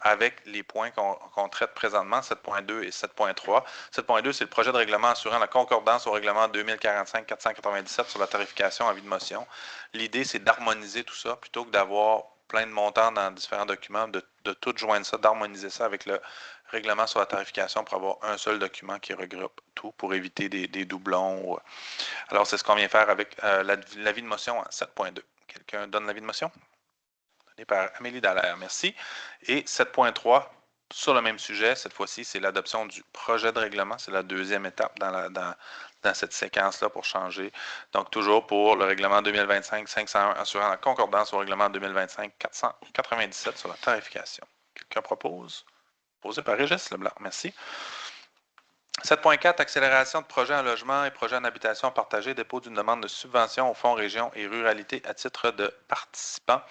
avec les points qu'on traite présentement, 7.2 et 7.3. 7.2, c'est le projet de règlement assurant la concordance au règlement 2045-497 sur la tarification en vue de motion. L'idée, c'est d'harmoniser tout ça plutôt que d'avoir plein de montants dans différents documents, de tout joindre ça, d'harmoniser ça avec le règlement sur la tarification pour avoir un seul document qui regroupe tout pour éviter des doublons. Alors, c'est ce qu'on vient faire avec l'avis de motion en 7.2. Quelqu'un donne l'avis de motion? Donné par Amélie Dallaire, merci. Et 7.3, sur le même sujet, cette fois-ci, c'est l'adoption du projet de règlement. C'est la deuxième étape dans cette séquence-là pour changer. Donc, toujours pour le règlement 2025-501 assurant la concordance au règlement 2025-497 sur la tarification. Quelqu'un propose? Proposé par Régis Leblanc. Merci. 7.4, accélération de projets en logement et projets en habitation partagée, dépôt d'une demande de subvention au Fonds Région et Ruralité à titre de participant.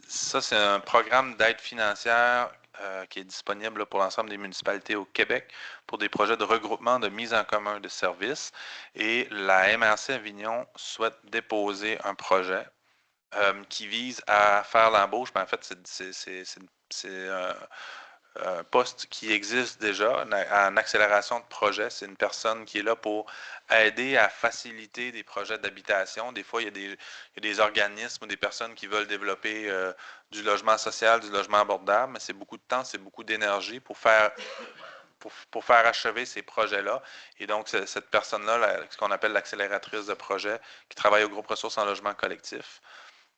Ça, c'est un programme d'aide financière qui est disponible pour l'ensemble des municipalités au Québec pour des projets de regroupement de mise en commun de services. Et la MRC Avignon souhaite déposer un projet qui vise à faire l'embauche. En fait, c'est un poste qui existe déjà en accélération de projet. C'est une personne qui est là pour aider à faciliter des projets d'habitation. Des fois, il y a des organismes ou des personnes qui veulent développer du logement social, du logement abordable, mais c'est beaucoup de temps, c'est beaucoup d'énergie pour faire achever ces projets-là. Et donc, cette personne-là, ce qu'on appelle l'accélératrice de projet, qui travaille au groupe ressources en logement collectif,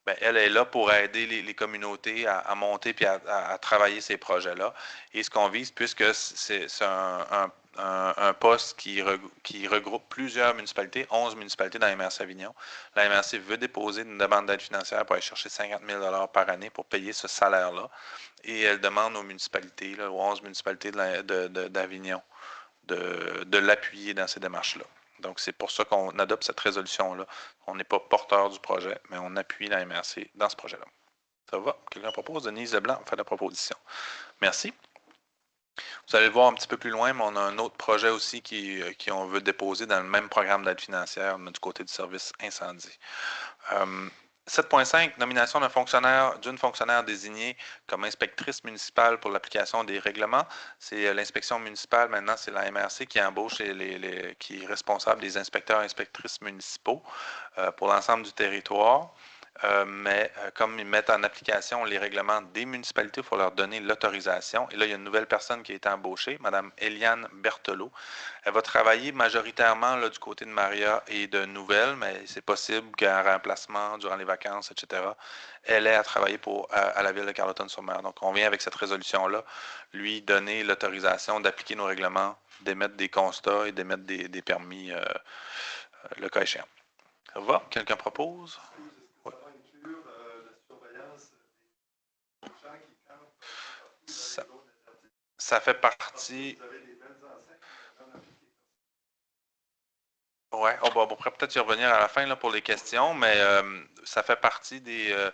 bien, elle est là pour aider les communautés à monter et à travailler ces projets-là. Et ce qu'on vise, puisque c'est un poste qui regroupe plusieurs municipalités, 11 municipalités dans la MRC Avignon, la MRC veut déposer une demande d'aide financière pour aller chercher 50 000 $ par année pour payer ce salaire-là. Et elle demande aux municipalités, aux 11 municipalités d'Avignon, de l'appuyer dans ces démarches-là. Donc, c'est pour ça qu'on adopte cette résolution-là. On n'est pas porteur du projet, mais on appuie la MRC dans ce projet-là. Ça va? Quelqu'un propose? Denise Leblanc fait la proposition. Merci. Vous allez le voir un petit peu plus loin, mais on a un autre projet aussi qu'on veut déposer dans le même programme d'aide financière, mais du côté du service incendie. 7.5, nomination d'une fonctionnaire désignée comme inspectrice municipale pour l'application des règlements. C'est l'inspection municipale, maintenant, c'est la MRC qui embauche qui est responsable des inspecteurs et inspectrices municipaux pour l'ensemble du territoire. Mais comme ils mettent en application les règlements des municipalités, il faut leur donner l'autorisation. Et là, il y a une nouvelle personne qui a été embauchée, Mme Eliane Berthelot. Elle va travailler majoritairement là, du côté de Maria et de Nouvelle, mais c'est possible qu'en remplacement, durant les vacances, etc., elle ait à travailler à la ville de Carleton-sur-Mer. Donc, on vient avec cette résolution-là, lui donner l'autorisation d'appliquer nos règlements, d'émettre des constats et d'émettre des permis le cas échéant. Ça va? Quelqu'un propose? Oui. ça fait partie. Oui, on pourrait peut-être y revenir à la fin là, pour les questions, mais ça fait partie de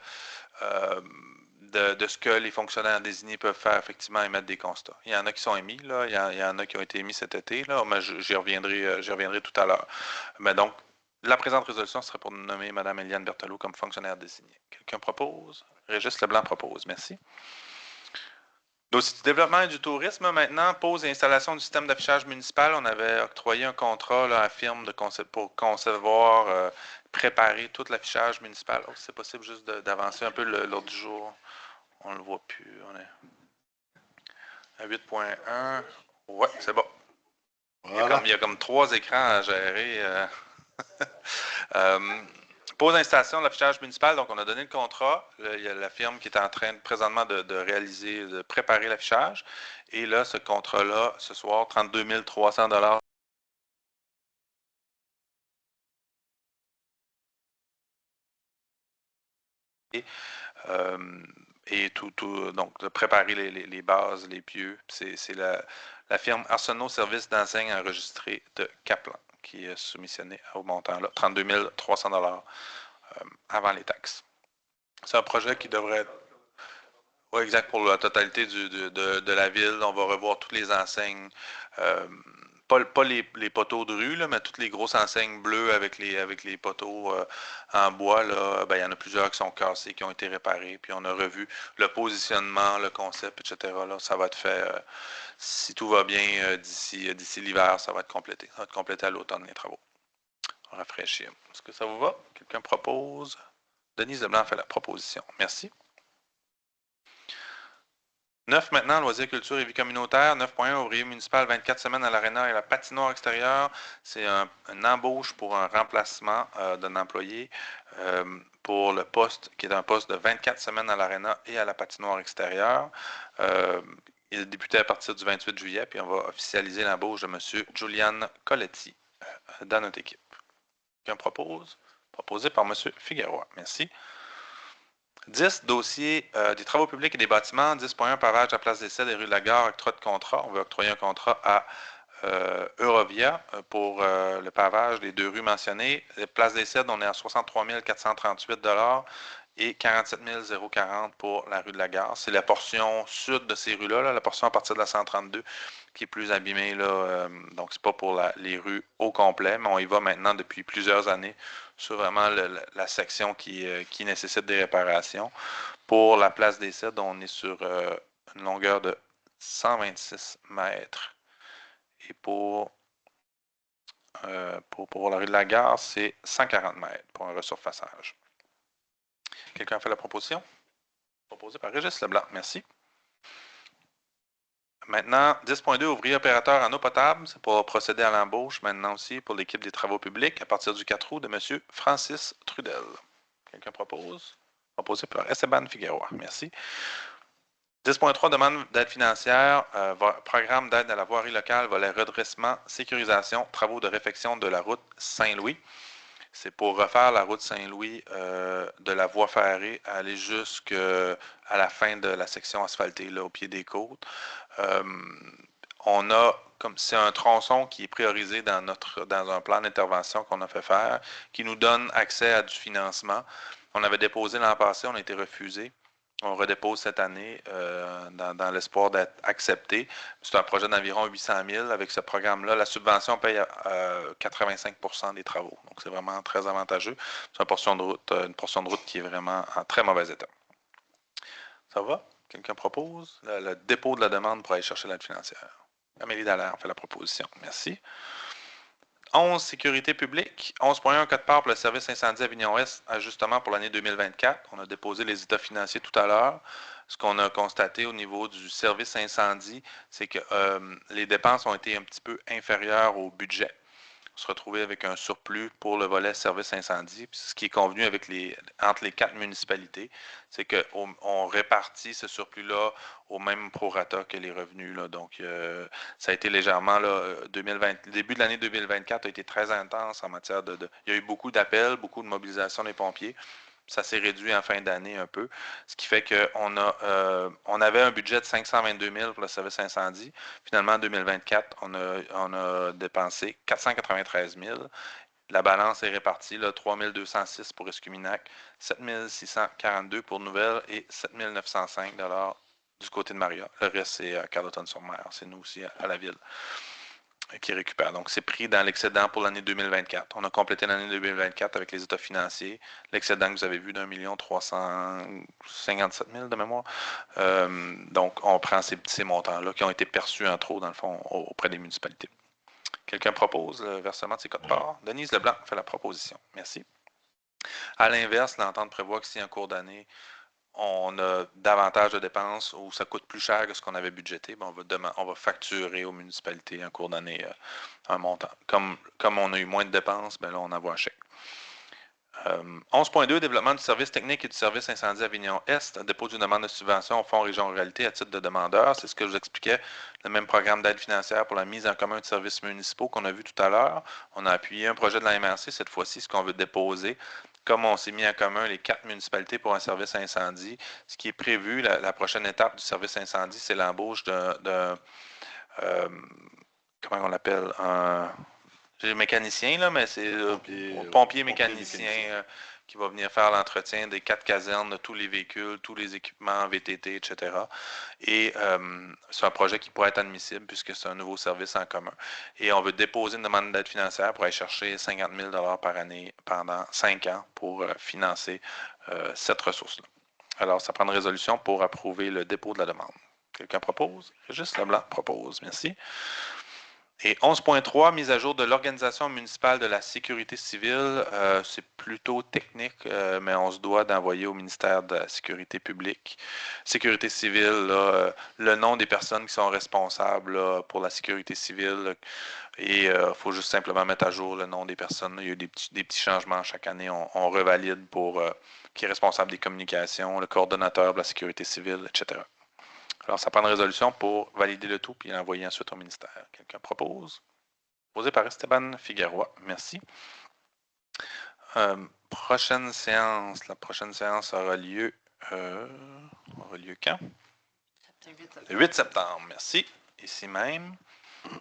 ce que les fonctionnaires désignés peuvent faire, effectivement, émettre des constats. Il y en a qui sont émis, là, il y en a qui ont été émis cet été, là, mais j'y reviendrai tout à l'heure. Mais donc, la présente résolution serait pour nommer Mme Eliane Berthelot comme fonctionnaire désignée. Quelqu'un propose? Régis Leblanc propose. Merci. Dossier du développement et du tourisme, maintenant, pose et installation du système d'affichage municipal. On avait octroyé un contrat là, à la firme pour concevoir, préparer tout l'affichage municipal. Oh, c'est possible juste d'avancer un peu l'ordre du jour. On ne le voit plus. On est à 8.1. Ouais, c'est bon. Voilà. Il y a comme 3 écrans à gérer. Pause d'installation de l'affichage municipal, donc on a donné le contrat. Là, il y a la firme qui est en train présentement de réaliser, de préparer l'affichage. Et là, ce contrat-là, ce soir, 32 300 $. Et donc de préparer les bases, les pieux. C'est la firme Arsenault Services d'enseigne enregistrée de Kaplan qui est soumissionnée au montant là, 32 300 $ avant les taxes. C'est un projet qui devrait être exact pour la totalité de la ville. On va revoir toutes les enseignes. Pas les poteaux de rue, là, mais toutes les grosses enseignes bleues avec les poteaux en bois. Là, ben, il y en a plusieurs qui sont cassés, qui ont été réparés. Puis on a revu le positionnement, le concept, etc. Là, ça va être fait, si tout va bien, d'ici l'hiver, ça va être complété. Ça va être complété à l'automne, les travaux. On va rafraîchir. Est-ce que ça vous va? Quelqu'un propose? Denise Leblanc fait la proposition. Merci. 9 maintenant, loisirs, culture et vie communautaire. 9.1, ouvrier municipal, 24 semaines à l'aréna et la patinoire extérieure. C'est une embauche pour un remplacement d'un employé pour le poste, qui est un poste de 24 semaines à l'aréna et à la patinoire extérieure. Il a débuté à partir du 28 juillet, puis on va officialiser l'embauche de M. Julian Coletti dans notre équipe. Quelqu'un propose? Proposé par M. Figueroa. Merci. 10, dossier des travaux publics et des bâtiments. 10.1, pavage à Place des Cèdres et rue de la Gare, octroi de contrat. On veut octroyer un contrat à Eurovia pour le pavage des 2 rues mentionnées. Place des Cèdres, on est à 63 438 $ et 47 040 pour la rue de la Gare. C'est la portion sud de ces rues-là, la portion à partir de la 132 qui est plus abîmée. Là, donc, c'est pas pour les rues au complet, mais on y va maintenant depuis plusieurs années sur vraiment la section qui nécessite des réparations. Pour la place des Cèdres, on est sur une longueur de 126 mètres. Et pour la rue de la Gare, c'est 140 mètres pour un resurfaçage. Quelqu'un a fait la proposition? Proposée par Régis Leblanc. Merci. Maintenant, 10.2, ouvrier opérateur en eau potable. C'est pour procéder à l'embauche maintenant aussi pour l'équipe des travaux publics à partir du 4 août de M. Francis Trudel. Quelqu'un propose? Proposé par Esteban Figueroa. Merci. 10.3, demande d'aide financière, programme d'aide à la voirie locale, volet redressement, sécurisation, travaux de réfection de la route Saint-Louis. C'est pour refaire la route Saint-Louis de la voie ferrée, aller jusqu'à la fin de la section asphaltée, là, au pied des côtes. C'est un tronçon qui est priorisé dans un plan d'intervention qu'on a fait faire, qui nous donne accès à du financement. On avait déposé l'an passé, on a été refusé. On redépose cette année dans l'espoir d'être accepté. C'est un projet d'environ 800 000. Avec ce programme-là, la subvention paye 85 % des travaux. Donc, c'est vraiment très avantageux. C'est une portion de route qui est vraiment en très mauvais état. Ça va? Quelqu'un propose? Le dépôt de la demande pour aller chercher l'aide financière. Amélie Dallaire fait la proposition. Merci. 11, sécurité publique. 11.1, code part pour le service incendie Avignon-Ouest, ajustement pour l'année 2024. On a déposé les états financiers tout à l'heure. Ce qu'on a constaté au niveau du service incendie, c'est que les dépenses ont été un petit peu inférieures au budget. On se retrouvait avec un surplus pour le volet service incendie. Puis ce qui est convenu entre les 4 municipalités, c'est qu'on répartit ce surplus-là au même prorata que les revenus. Là. Donc, ça a été légèrement, là, le début de l'année 2024 a été très intense en matière il y a eu beaucoup d'appels, beaucoup de mobilisation des pompiers. Ça s'est réduit en fin d'année un peu, ce qui fait on avait un budget de 522 000 pour le service incendie. Finalement, en 2024, on a dépensé 493 000. La balance est répartie, là, 3 206 pour Escuminac, 7 642 pour Nouvelle et 7 905 du côté de Maria. Le reste, c'est Carleton-sur-Mer. C'est nous aussi à la ville qui récupère. Donc, c'est pris dans l'excédent pour l'année 2024. On a complété l'année 2024 avec les états financiers. L'excédent que vous avez vu d'1 357 000 de mémoire. Donc, on prend ces montants-là qui ont été perçus en trop, dans le fond, auprès des municipalités. Quelqu'un propose le versement de ces cotes-parts? Denise Leblanc fait la proposition. Merci. À l'inverse, l'entente prévoit que si en cours d'année, on a davantage de dépenses ou ça coûte plus cher que ce qu'on avait budgété, ben on va facturer aux municipalités en cours d'année un montant. Comme on a eu moins de dépenses, ben là, on envoie un chèque. 11.2, développement du service technique et du service incendie Avignon-Est, dépôt d'une demande de subvention au Fonds Région Ruralité à titre de demandeur. C'est ce que je vous expliquais, le même programme d'aide financière pour la mise en commun de services municipaux qu'on a vu tout à l'heure. On a appuyé un projet de la MRC, cette fois-ci, ce qu'on veut déposer. Comme on s'est mis en commun les 4 municipalités pour un service incendie, ce qui est prévu, la prochaine étape du service incendie, c'est l'embauche d'un comment on l'appelle, j'ai mécanicien, là, mais c'est pompier mécanicien qui va venir faire l'entretien des 4 casernes, de tous les véhicules, tous les équipements VTT, etc. Et c'est un projet qui pourrait être admissible puisque c'est un nouveau service en commun. Et on veut déposer une demande d'aide financière pour aller chercher 50 000 par année pendant 5 ans pour financer cette ressource-là. Alors, ça prend une résolution pour approuver le dépôt de la demande. Quelqu'un propose? Régis Leblanc propose. Merci. Et 11.3, mise à jour de l'organisation municipale de la sécurité civile. C'est plutôt technique, mais on se doit d'envoyer au ministère de la Sécurité publique. Sécurité civile, là, le nom des personnes qui sont responsables là, pour la sécurité civile. Et il faut juste simplement mettre à jour le nom des personnes. Il y a des petits changements chaque année. On revalide pour qui est responsable des communications, le coordonnateur de la sécurité civile, etc. Alors, ça prend une résolution pour valider le tout puis l'envoyer ensuite au ministère. Quelqu'un propose? Posé par Esteban Figueroa. Merci. Prochaine séance. La prochaine séance aura lieu quand? Le 8 septembre. Merci. Ici même.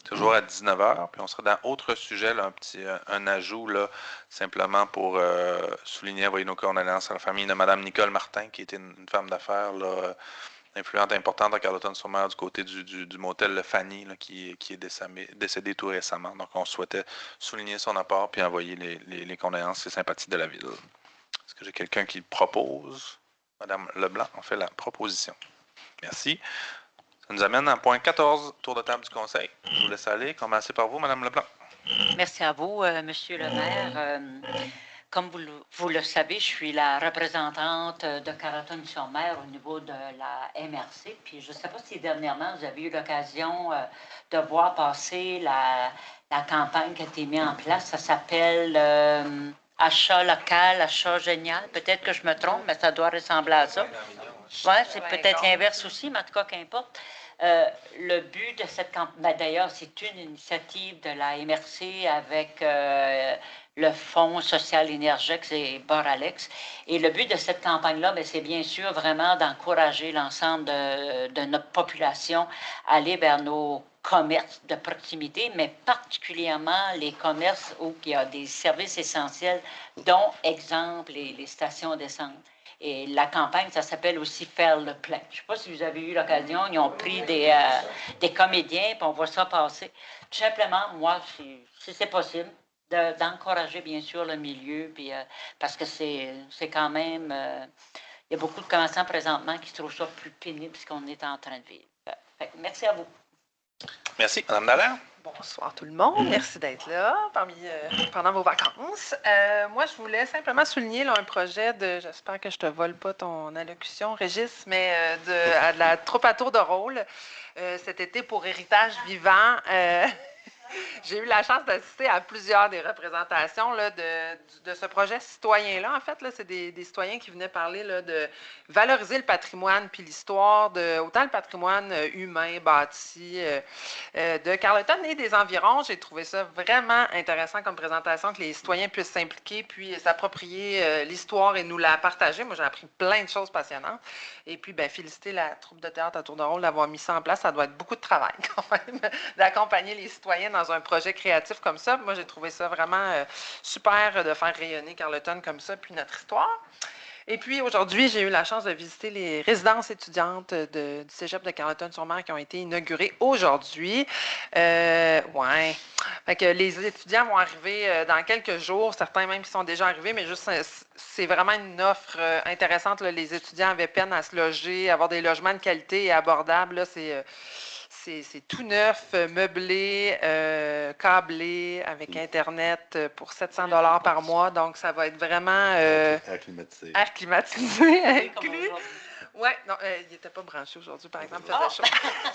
Toujours à 19h. Puis on sera dans autre sujet, là, un ajout, là, simplement pour souligner, envoyer nos condoléances à la famille de Mme Nicole Martin, qui était une femme d'affaires, là, influente importante à Carleton-sur-Mer du côté du motel Le Fanny là, qui est décédé tout récemment. Donc, on souhaitait souligner son apport puis envoyer les condoléances et sympathies de la ville. Est-ce que j'ai quelqu'un qui le propose? Madame Leblanc en fait la proposition. Merci. Ça nous amène à point 14, tour de table du Conseil. Je vous laisse aller. Commencez par vous, Madame Leblanc. Merci à vous, Monsieur le maire. Comme vous le savez, je suis la représentante de Carleton-sur-Mer au niveau de la MRC. Puis je ne sais pas si dernièrement, vous avez eu l'occasion de voir passer la campagne qui a été mise en place. Ça s'appelle Achat local, achat génial. Peut-être que je me trompe, mais ça doit ressembler à ça. Oui, c'est peut-être l'inverse aussi, mais en tout cas, qu'importe. Le but de cette campagne, d'ailleurs, c'est une initiative de la MRC avec le Fonds social énergétique et Boralex. Et le but de cette campagne-là, c'est bien sûr vraiment d'encourager l'ensemble de notre population à aller vers nos commerces de proximité, mais particulièrement les commerces où il y a des services essentiels, dont, exemple, les stations d'essence. Et la campagne, ça s'appelle aussi Faire le plein. Je ne sais pas si vous avez eu l'occasion, ils ont pris des comédiens, puis on voit ça passer. Tout simplement, moi, si c'est possible, d'encourager, bien sûr, le milieu, puis, parce que c'est quand même... il y a beaucoup de commerçants présentement qui trouvent ça plus pénible ce qu'on est en train de vivre. Merci à vous. Merci. Madame Dallaire. Bonsoir tout le monde. Merci d'être là pendant vos vacances. Moi, je voulais simplement souligner là, un projet de, j'espère que je ne te vole pas ton allocution, Régis, mais de la troupe à tour de rôle cet été pour Héritage Vivant. J'ai eu la chance d'assister à plusieurs des représentations là, de ce projet citoyen-là. En fait, là, c'est des citoyens qui venaient parler là, de valoriser le patrimoine puis l'histoire, autant le patrimoine humain, bâti de Carleton et des environs. J'ai trouvé ça vraiment intéressant comme présentation, que les citoyens puissent s'impliquer puis s'approprier l'histoire et nous la partager. Moi, j'ai appris plein de choses passionnantes. Et puis, ben, féliciter la troupe de théâtre à tour de rôle d'avoir mis ça en place. Ça doit être beaucoup de travail quand même, d'accompagner les citoyens dans un projet créatif comme ça. Moi, j'ai trouvé ça vraiment super de faire rayonner Carleton comme ça, puis notre histoire. Et puis aujourd'hui, j'ai eu la chance de visiter les résidences étudiantes du Cégep de Carleton-sur-Mer qui ont été inaugurées aujourd'hui. Ouais. Fait que les étudiants vont arriver dans quelques jours, certains même qui sont déjà arrivés, mais juste c'est vraiment une offre intéressante. Là. Les étudiants avaient peine à se loger, avoir des logements de qualité et abordables. Là, c'est tout neuf, meublé, câblé, avec Internet pour 700 $ par mois. Donc, ça va être vraiment Acclimatisé. acclimatisé, Oui, comme inclus. aujourd'hui. Oui, non, il n'était pas branché aujourd'hui, par exemple, il faisait chaud.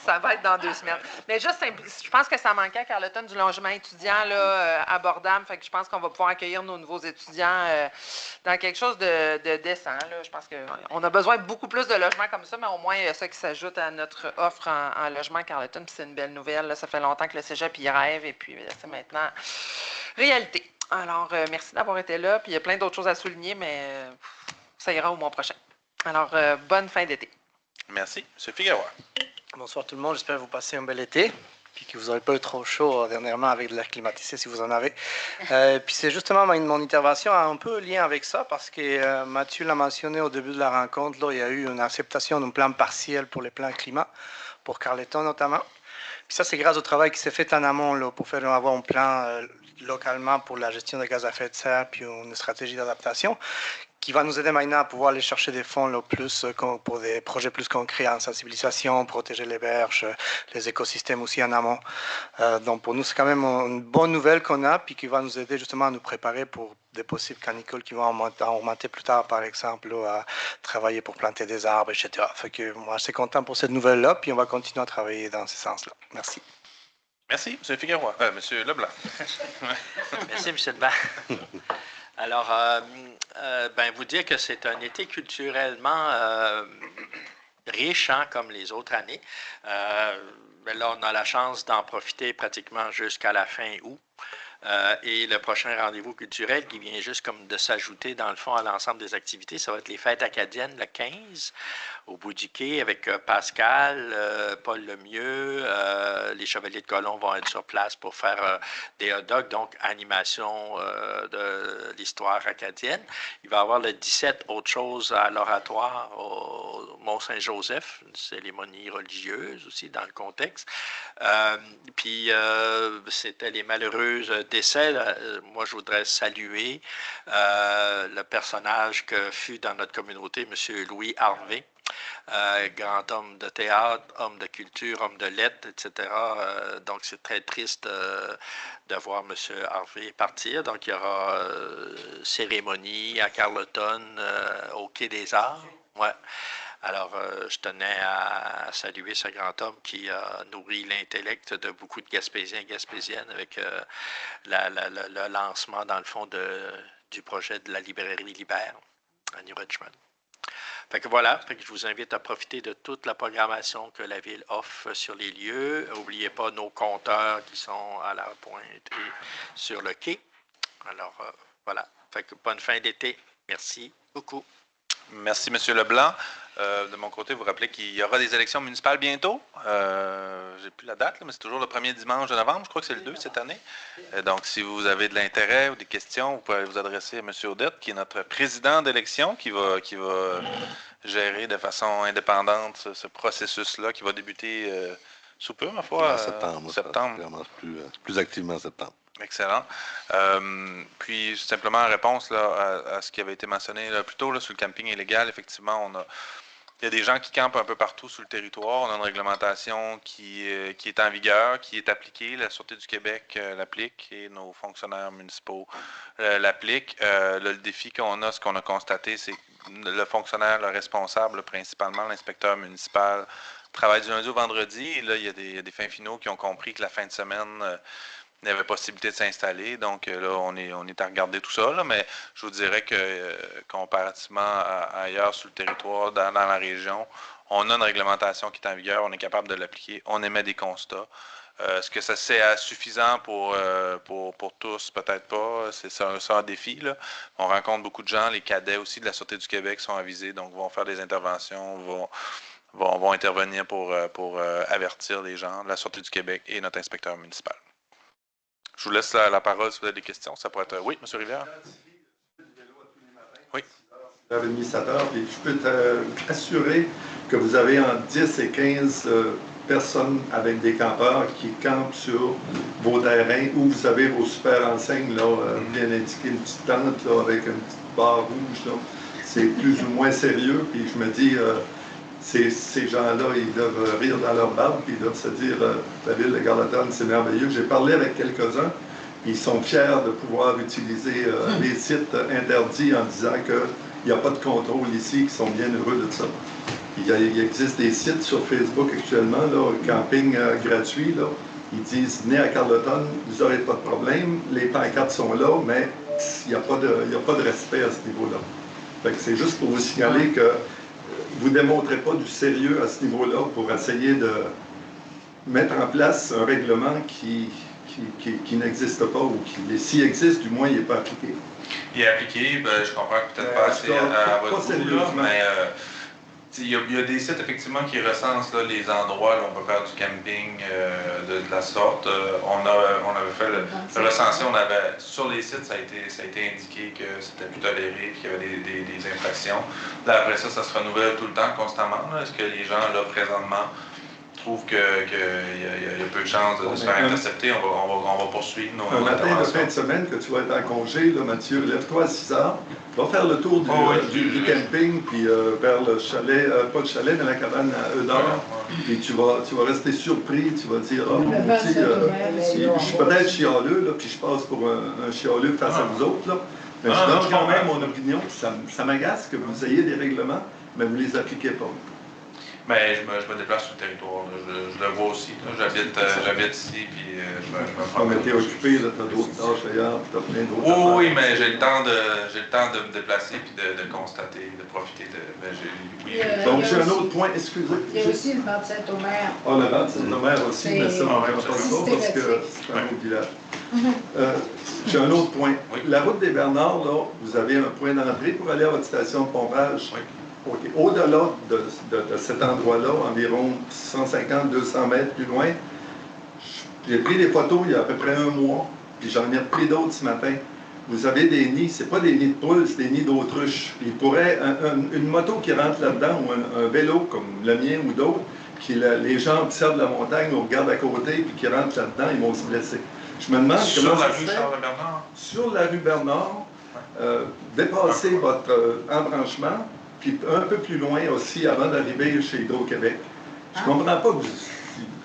Ça va être dans 2 semaines. Mais juste, je pense que ça manquait à Carleton du logement étudiant là, abordable. Fait que je pense qu'on va pouvoir accueillir nos nouveaux étudiants dans quelque chose de décent. Là. Je pense qu'on a besoin de beaucoup plus de logements comme ça, mais au moins, il y a ça qui s'ajoute à notre offre en logement à Carleton. Puis c'est une belle nouvelle. Là. Ça fait longtemps que le cégep y rêve et puis c'est maintenant réalité. Alors, merci d'avoir été là. Puis il y a plein d'autres choses à souligner, mais ça ira au mois prochain. Alors, bonne fin d'été. Merci. M. Figueroa. Bonsoir tout le monde, j'espère que vous passez un bel été, puis que vous n'aurez pas eu trop chaud dernièrement avec de l'air climatisé si vous en avez. Puis c'est justement mon intervention a un peu lien avec ça, parce que Mathieu l'a mentionné au début de la rencontre, là, il y a eu une acceptation d'un plan partiel pour les plans climat, pour Carleton notamment. Puis ça, c'est grâce au travail qui s'est fait en amont là, pour faire avoir un plan localement pour la gestion des gaz à effet de serre, puis une stratégie d'adaptation, qui va nous aider maintenant à pouvoir aller chercher des fonds là, plus pour des projets plus concrets en sensibilisation, protéger les berges, les écosystèmes aussi en amont. Donc pour nous, c'est quand même une bonne nouvelle qu'on a, puis qui va nous aider justement à nous préparer pour des possibles canicules qui vont augmenter plus tard, par exemple, là, à travailler pour planter des arbres, etc. Fait que moi, je suis content pour cette nouvelle-là, puis on va continuer à travailler dans ce sens-là. Merci. Merci, M. Figueroa. M. Leblanc. Merci, M. Leblanc. Alors, vous dire que c'est un été culturellement riche, hein, comme les autres années. Là, on a la chance d'en profiter pratiquement jusqu'à la fin août. Et le prochain rendez-vous culturel qui vient juste comme de s'ajouter dans le fond à l'ensemble des activités, ça va être les fêtes acadiennes le 15 au bout du quai avec Pascal, Paul Lemieux, les Chevaliers de Colomb vont être sur place pour faire des hot dogs, donc animation de l'histoire acadienne. Il va y avoir le 17 autre chose à l'oratoire au Mont-Saint-Joseph, une cérémonie religieuse aussi dans le contexte. Puis c'était les malheureuses décès. Moi, je voudrais saluer le personnage que fut dans notre communauté, M. Louis Harvey. Grand homme de théâtre, homme de culture, homme de lettres, etc. Donc, c'est très triste de voir M. Harvey partir. Donc, il y aura cérémonie à Carleton, au Quai des Arts. Ouais. Alors, je tenais à saluer ce grand homme qui a nourri l'intellect de beaucoup de Gaspésiens et Gaspésiennes avec le lancement, dans le fond, du projet de la librairie Libère à New Richmond. Fait que voilà, je vous invite à profiter de toute la programmation que la ville offre sur les lieux. N'oubliez pas nos compteurs qui sont à la pointe et sur le quai. Alors, voilà. Fait que bonne fin d'été. Merci beaucoup. Merci, M. Leblanc. De mon côté, vous rappelez qu'il y aura des élections municipales bientôt. J'ai plus la date, là, mais c'est toujours le premier dimanche de novembre. Je crois que c'est le 2 cette année. Donc, si vous avez de l'intérêt ou des questions, vous pouvez vous adresser à M. Audette, qui est notre président d'élection, qui va gérer de façon indépendante ce processus-là, qui va débuter sous peu, ma foi. En septembre. Septembre. Ça commence plus activement en septembre. Excellent. Puis, simplement en réponse là, à ce qui avait été mentionné là, plus tôt là, sur le camping illégal, effectivement, il y a des gens qui campent un peu partout sur le territoire. On a une réglementation qui est en vigueur, qui est appliquée. La Sûreté du Québec l'applique et nos fonctionnaires municipaux l'appliquent. Le défi qu'on a, ce qu'on a constaté, c'est que le fonctionnaire, le responsable, principalement l'inspecteur municipal, travaille du lundi au vendredi. Et là, il y a des fins finaux qui ont compris que la fin de semaine... il y avait possibilité de s'installer. Donc là, on est à regarder tout ça, là, mais je vous dirais que comparativement à ailleurs sur le territoire, dans la région, on a une réglementation qui est en vigueur, on est capable de l'appliquer, on émet des constats. Est-ce que ça c'est suffisant pour tous? Peut-être pas. C'est un défi, là. On rencontre beaucoup de gens, les cadets aussi de la Sûreté du Québec sont avisés, donc vont faire des interventions, vont intervenir pour avertir les gens, la Sûreté du Québec et notre inspecteur municipal. Je vous laisse la parole si vous avez des questions. Ça pourrait être... Oui, M. Rivière? Oui. Administrateur, puis je peux t'assurer que vous avez entre 10 et 15 personnes avec des campeurs qui campent sur vos terrains où vous avez vos super enseignes, là, bien indiquées, une petite tente là, avec une petite barre rouge. C'est plus ou moins sérieux, puis je me dis, ces gens-là, ils doivent rire dans leur barbe, puis ils doivent se dire, la ville de Gallatin, c'est merveilleux. J'ai parlé avec quelques-uns, ils sont fiers de pouvoir utiliser les sites interdits en disant qu'il n'y a pas de contrôle ici, qu'ils sont bien heureux de ça. Il existe des sites sur Facebook actuellement, là, camping gratuit, là. Ils disent, venez à Carleton, vous n'aurez pas de problème, les pancartes sont là, mais il n'y a pas de respect à ce niveau-là. C'est juste pour vous signaler que vous ne démontrez pas du sérieux à ce niveau-là pour essayer de mettre en place un règlement qui n'existe pas ou qui, s'il existe, du moins, il n'est pas appliqué. Il est appliqué, je comprends que peut-être pas assez à votre goût, là, mais il y a des sites effectivement qui recensent là, les endroits où on peut faire du camping de la sorte. On avait fait le recensé, sur les sites, ça a été indiqué que c'était plus toléré et qu'il y avait des infractions. Là, après ça se renouvelle tout le temps, constamment. Est-ce que les gens, là, présentement, trouvent qu'il y a peu de chances de se faire intercepter? On va poursuivre nos interventions. Un matin de fin de semaine que tu vas être en congé, là, Mathieu, lève-toi à 6 heures, va faire le tour du camping, puis vers le chalet, pas le chalet, mais la cabane à Eudor, puis tu vas rester surpris, tu vas dire, oh mon petit, je suis peut-être chialeux, là, puis je passe pour un chialeux face à vous autres, là, mais je donne quand même mon opinion, ça m'agace que vous ayez des règlements, mais vous ne les appliquez pas. Mais je me déplace sur le territoire. Je le vois aussi. J'habite ici, puis je me promène. Mais t'es occupé, tu as d'autres tâches ailleurs, tu as plein d'autres affaires. Oui, mais j'ai le temps de me déplacer, puis de constater, de profiter de... Donc, j'ai un autre point, excusez. Il y a aussi le banc de Saint-Omer. Ah, le banc de Saint-Omer aussi, mais ça, on ne va pas ça parce que c'est un autre village. J'ai un autre point. Oui. La route des Bernards, là, vous avez un point d'entrée pour aller à votre station de pompage. Oui. Okay. Au-delà de cet endroit-là, environ 150-200 mètres plus loin, j'ai pris des photos il y a à peu près un mois, puis j'en ai repris d'autres ce matin. Vous avez des nids, c'est pas des nids de poules, c'est des nids d'autruches. Il pourrait, une moto qui rentre là-dedans, ou un vélo comme le mien ou d'autres, les gens observent la montagne, ou regardent à côté, puis qui rentrent là-dedans, ils vont se blesser. Je me demande sur la rue Charles-Bernard? Sur la rue Bernard, dépassez votre embranchement, puis un peu plus loin aussi, avant d'arriver chez Hydro-Québec. Je ne comprends pas que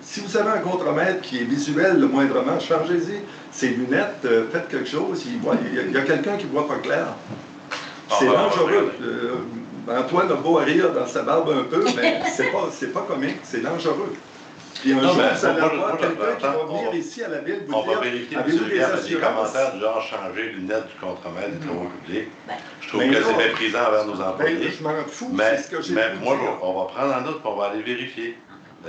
si vous avez un contremaître qui est visuel le moindrement, changez-y ses lunettes, faites quelque chose. Il y a quelqu'un qui ne voit pas clair. C'est dangereux. Antoine a beau à rire dans sa barbe un peu, mais c'est pas comique, c'est dangereux. Puis un jour, vous allez avoir quelqu'un qui va venir ici à la ville vous on dire, va vérifier, avez-vous des assurances? des commentaires du genre changer les lunettes du contremaire des travaux publics. Je trouve que c'est méprisant envers nos employés. Je m'en fous, mais, c'est ce que j'ai mais moi, on va prendre en note et on va aller vérifier.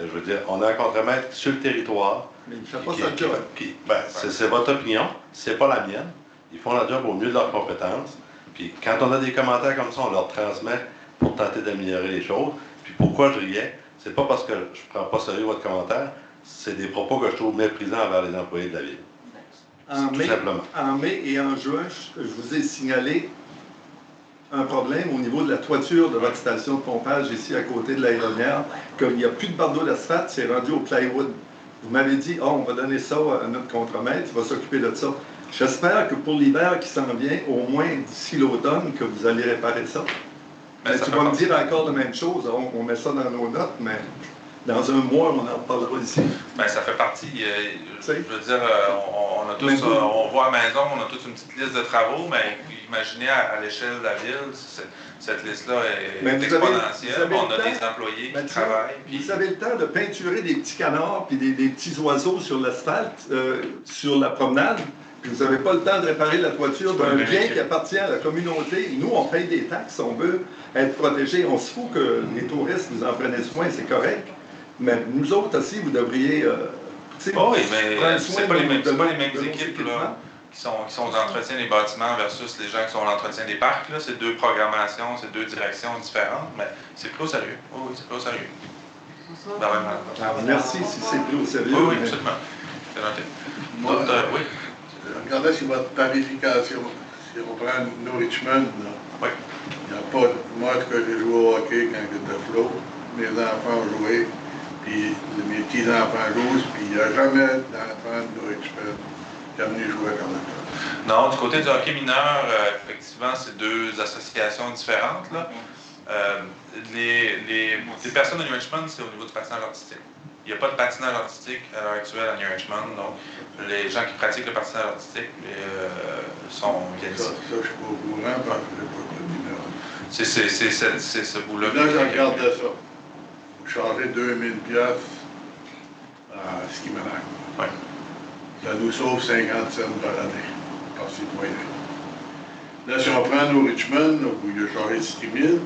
Je veux dire, on a un contremaître sur le territoire. Mais il ne fait pas sa job. C'est votre opinion, c'est pas la mienne. Ils font la job au mieux de leurs compétences. Puis quand on a des commentaires comme ça, on leur transmet pour tenter d'améliorer les choses. Puis pourquoi je riais? C'est pas parce que je ne prends pas sérieux votre commentaire, c'est des propos que je trouve méprisants envers les employés de la ville. Tout simplement. En mai et en juin, je vous ai signalé un problème au niveau de la toiture de votre station de pompage ici à côté de l'aéronnière, qu'il n'y a plus de bardeau d'asphalte, c'est rendu au plywood. Vous m'avez dit, oh, on va donner ça à notre contremaître, il va s'occuper de ça. J'espère que pour l'hiver qui s'en vient, au moins d'ici l'automne, que vous allez réparer ça. Mais tu vas me dire encore la même chose, on met ça dans nos notes, mais dans un mois, on en reparlera ici. Ben, ça fait partie. Je veux dire, on a tous, Mais vous- on voit à la maison, on a toute une petite liste de travaux, mais imaginez à l'échelle de la ville, cette liste-là Mais est vous exponentielle. avez On le a temps- des employés qui Mathieu, travaillent. Puis, Vous avez le temps de peinturer des petits canards puis des petits oiseaux sur l'asphalte, sur la promenade, puis vous n'avez pas le temps de réparer la toiture d'un bien qui appartient à la communauté. Nous, on paye des taxes, on veut être protégés. On se fout que les touristes, vous en prenez soin, c'est correct. Mais nous autres aussi, vous devriez tu sais, oh oui, mais prendre c'est soin pas les de mêmes, nos- c'est pas les de mêmes nos équipes équipements. là, qui sont aux entretiens des bâtiments versus les gens qui sont à l'entretien des parcs. Là. C'est deux programmations, c'est deux directions différentes, mais c'est pris au sérieux. Oh oui, c'est pris au sérieux. Ben, vraiment. Ah, merci si c'est pris au sérieux. Oui, oui, mais- absolument. C'est noté. Moi, D'autres, oui. regardez sur votre tarification. Si on prend New Richmond, là, Oui. il n'y a pas. Moi, en tout cas, j'ai joué au hockey quand j'étais flot. Mes enfants ont joué, puis mes petits-enfants jouent, puis il n'y a jamais d'enfant de New Richmond qui a venu jouer comme ça. Non, du côté du hockey mineur, effectivement, c'est deux associations différentes. Là. Les personnes de New Richmond, c'est au niveau du patinage artistique. Il n'y a pas de patinage artistique à l'heure actuelle à New Richmond, donc les gens qui pratiquent le patinage artistique sont bien Ça, ici. je suis pas au courant parce que je n'ai pas connu. C'est ce bout-là. Là, je regardais ça. Vous chargez 2000 piastres à Skimanac. Oui. Ça nous sauve 50 cents par année, par citoyen. Là, si on prend nos Richmond, là, où il a chargé 6 000,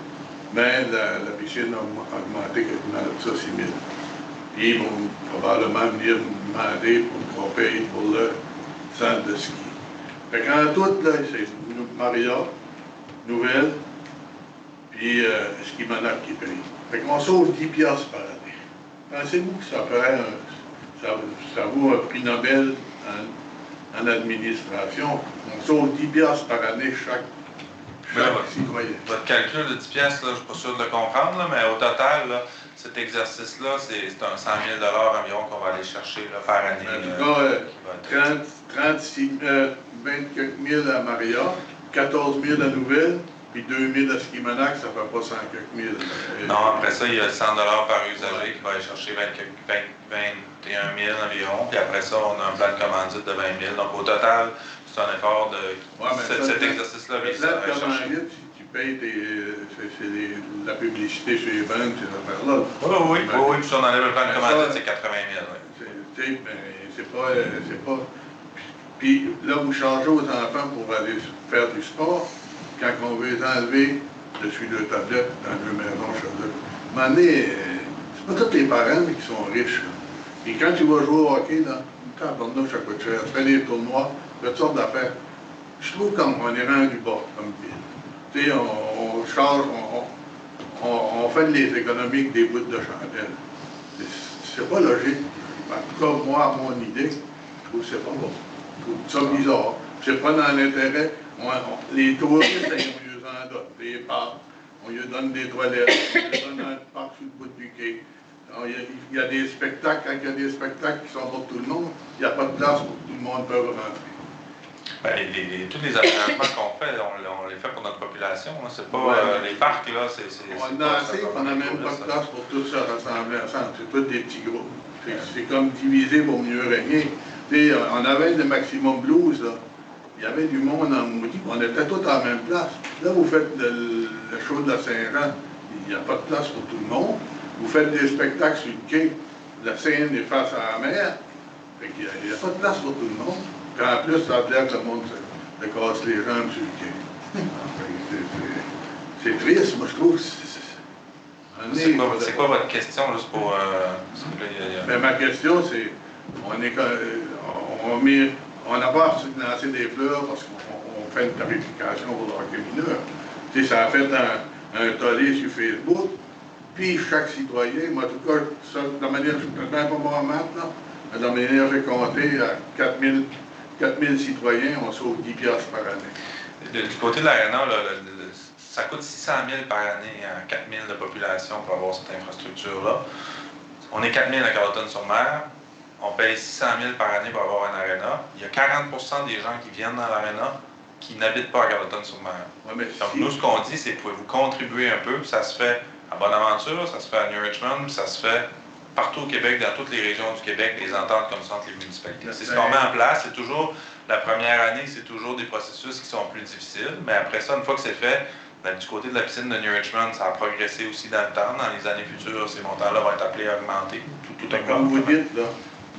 mais la piscine a augmenté quasiment de ça 6 000. Puis ils vont probablement venir me demander pour qu'on paye pour le centre de ski. Fait qu'en tout, là, c'est Maria, Nouvelle, puis Skimanac qui paye. Fait qu'on sauve 10 piastres par année. Pensez-vous que ça ferait ça vaut un prix Nobel en administration? On sauve 10 piastres par année chaque citoyen. Votre calcul de 10 pièces, je ne suis pas sûr de le comprendre, là, mais au total, là, cet exercice-là, c'est un 100 000 environ qu'on va aller chercher là, par année. En tout cas, 20 000 à Maria, 14 000 à Nouvelle, puis 2 000 à Skimanac, ça ne fait pas 100 quelques mille. Non, après ça, il y a 100 par usager qui va aller chercher 21 000 environ. Puis après ça, on a un plan de commandite de 20 000. Donc au total, c'est un effort de. Cet exercice-là vise à aller chercher. Tu payes la publicité chez les banques, ces affaires-là. Oui. Puis si on enlève le plan de commandite, c'est 80 000. C'est pas. Puis là, vous changez aux enfants pour aller faire du sport. Quand on veut les enlever dessus de tablette dans deux maisons chez eux. À un moment donné, c'est pas tous les parents qui sont riches. Là. Et quand tu vas jouer au hockey, là, tabarnouche, ça coûte cher. Tu fais des tournois, toutes sortes d'affaires. Je trouve qu'on est rendu bas comme ville. Tu sais, on charge, on fait des économies avec des bouts de chandelle. C'est pas logique. En tout cas, moi, à mon idée, je trouve que c'est pas bon. Je trouve ça bizarre. C'est pas dans l'intérêt. Les touristes, on lui en donne des parcs, on lui donne des toilettes, on lui donne un parc sur le bout du quai. Il y a des spectacles, quand il y a des spectacles qui sont pour tout le monde, il n'y a pas de place pour que tout le monde peut rentrer. Ben, tous les aménagements qu'on fait, on les fait pour notre population. Hein. C'est pas les parcs, là, c'est. On a assez, on n'a même pas de place pour tous se rassembler ensemble. C'est tous des petits groupes. C'est comme diviser pour mieux régner. On avait le Maximum Blues, là. Il y avait du monde en maudit, on était tous à la même place. Là, vous faites le show de la Saint-Jean, il n'y a pas de place pour tout le monde. Vous faites des spectacles sur le quai, la Seine est face à la mer, fait qu'il n'y a pas de place pour tout le monde. Puis en plus, ça a l'air que le monde se casse les jambes sur le quai. C'est triste, moi je trouve. C'est quoi votre question, juste pour. Mais ma question, c'est, on n'a pas lancé des fleurs parce qu'on fait une tarification pour le hockey mineur. Tu sais, ça a fait un tollé sur Facebook, puis chaque citoyen, moi en tout cas, ça, de la manière, je ne connais pas mon maths, là, mais de la manière, j'ai compté à 4000 citoyens, on sauve 10 piastres par année. Du côté de l'ARENA, ça coûte 600 000 par année à 4 000 de population pour avoir cette infrastructure-là. On est 4 000 à Carleton-sur-Mer. On paye 600 000 par année pour avoir un aréna. Il y a 40 des gens qui viennent dans l'aréna qui n'habitent pas à Carleton-sur-Mer. Ouais, donc, nous, ce qu'on dit, c'est pouvez-vous contribuer un peu. Ça se fait à Bonaventure, ça se fait à New Richmond, ça se fait partout au Québec, dans toutes les régions du Québec, les ententes comme ça entre les municipalités. C'est ce qu'on met en place. C'est toujours, la première année, c'est toujours des processus qui sont plus difficiles, mais après ça, une fois que c'est fait, du côté de la piscine de New Richmond, ça a progressé aussi dans le temps. Dans les années futures, ces montants-là vont être appelés à augmenter. Tout comme vous dites, là,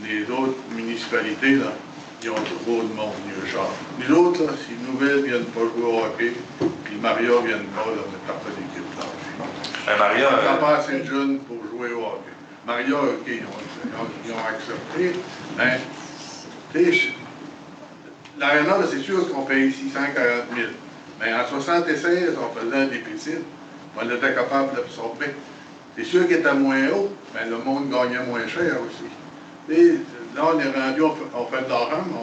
les autres municipalités, là, ils ont trop de monde, mieux cher. Les autres, là, si les nouvelles ne viennent pas jouer au hockey, puis Maria ne viennent pas, là, on ne part pas d'équipe. Maria... On n'a pas assez de jeunes pour jouer au hockey. Maria, OK, ils ont accepté. Hein, l'aréna, c'est sûr qu'on paye 640 000. Mais en 76, on faisait un déficit. On était capable d'absorber. C'est sûr qu'il était moins haut, mais le monde gagnait moins cher aussi. Et là, on est rendu, on fait de l'argent, mais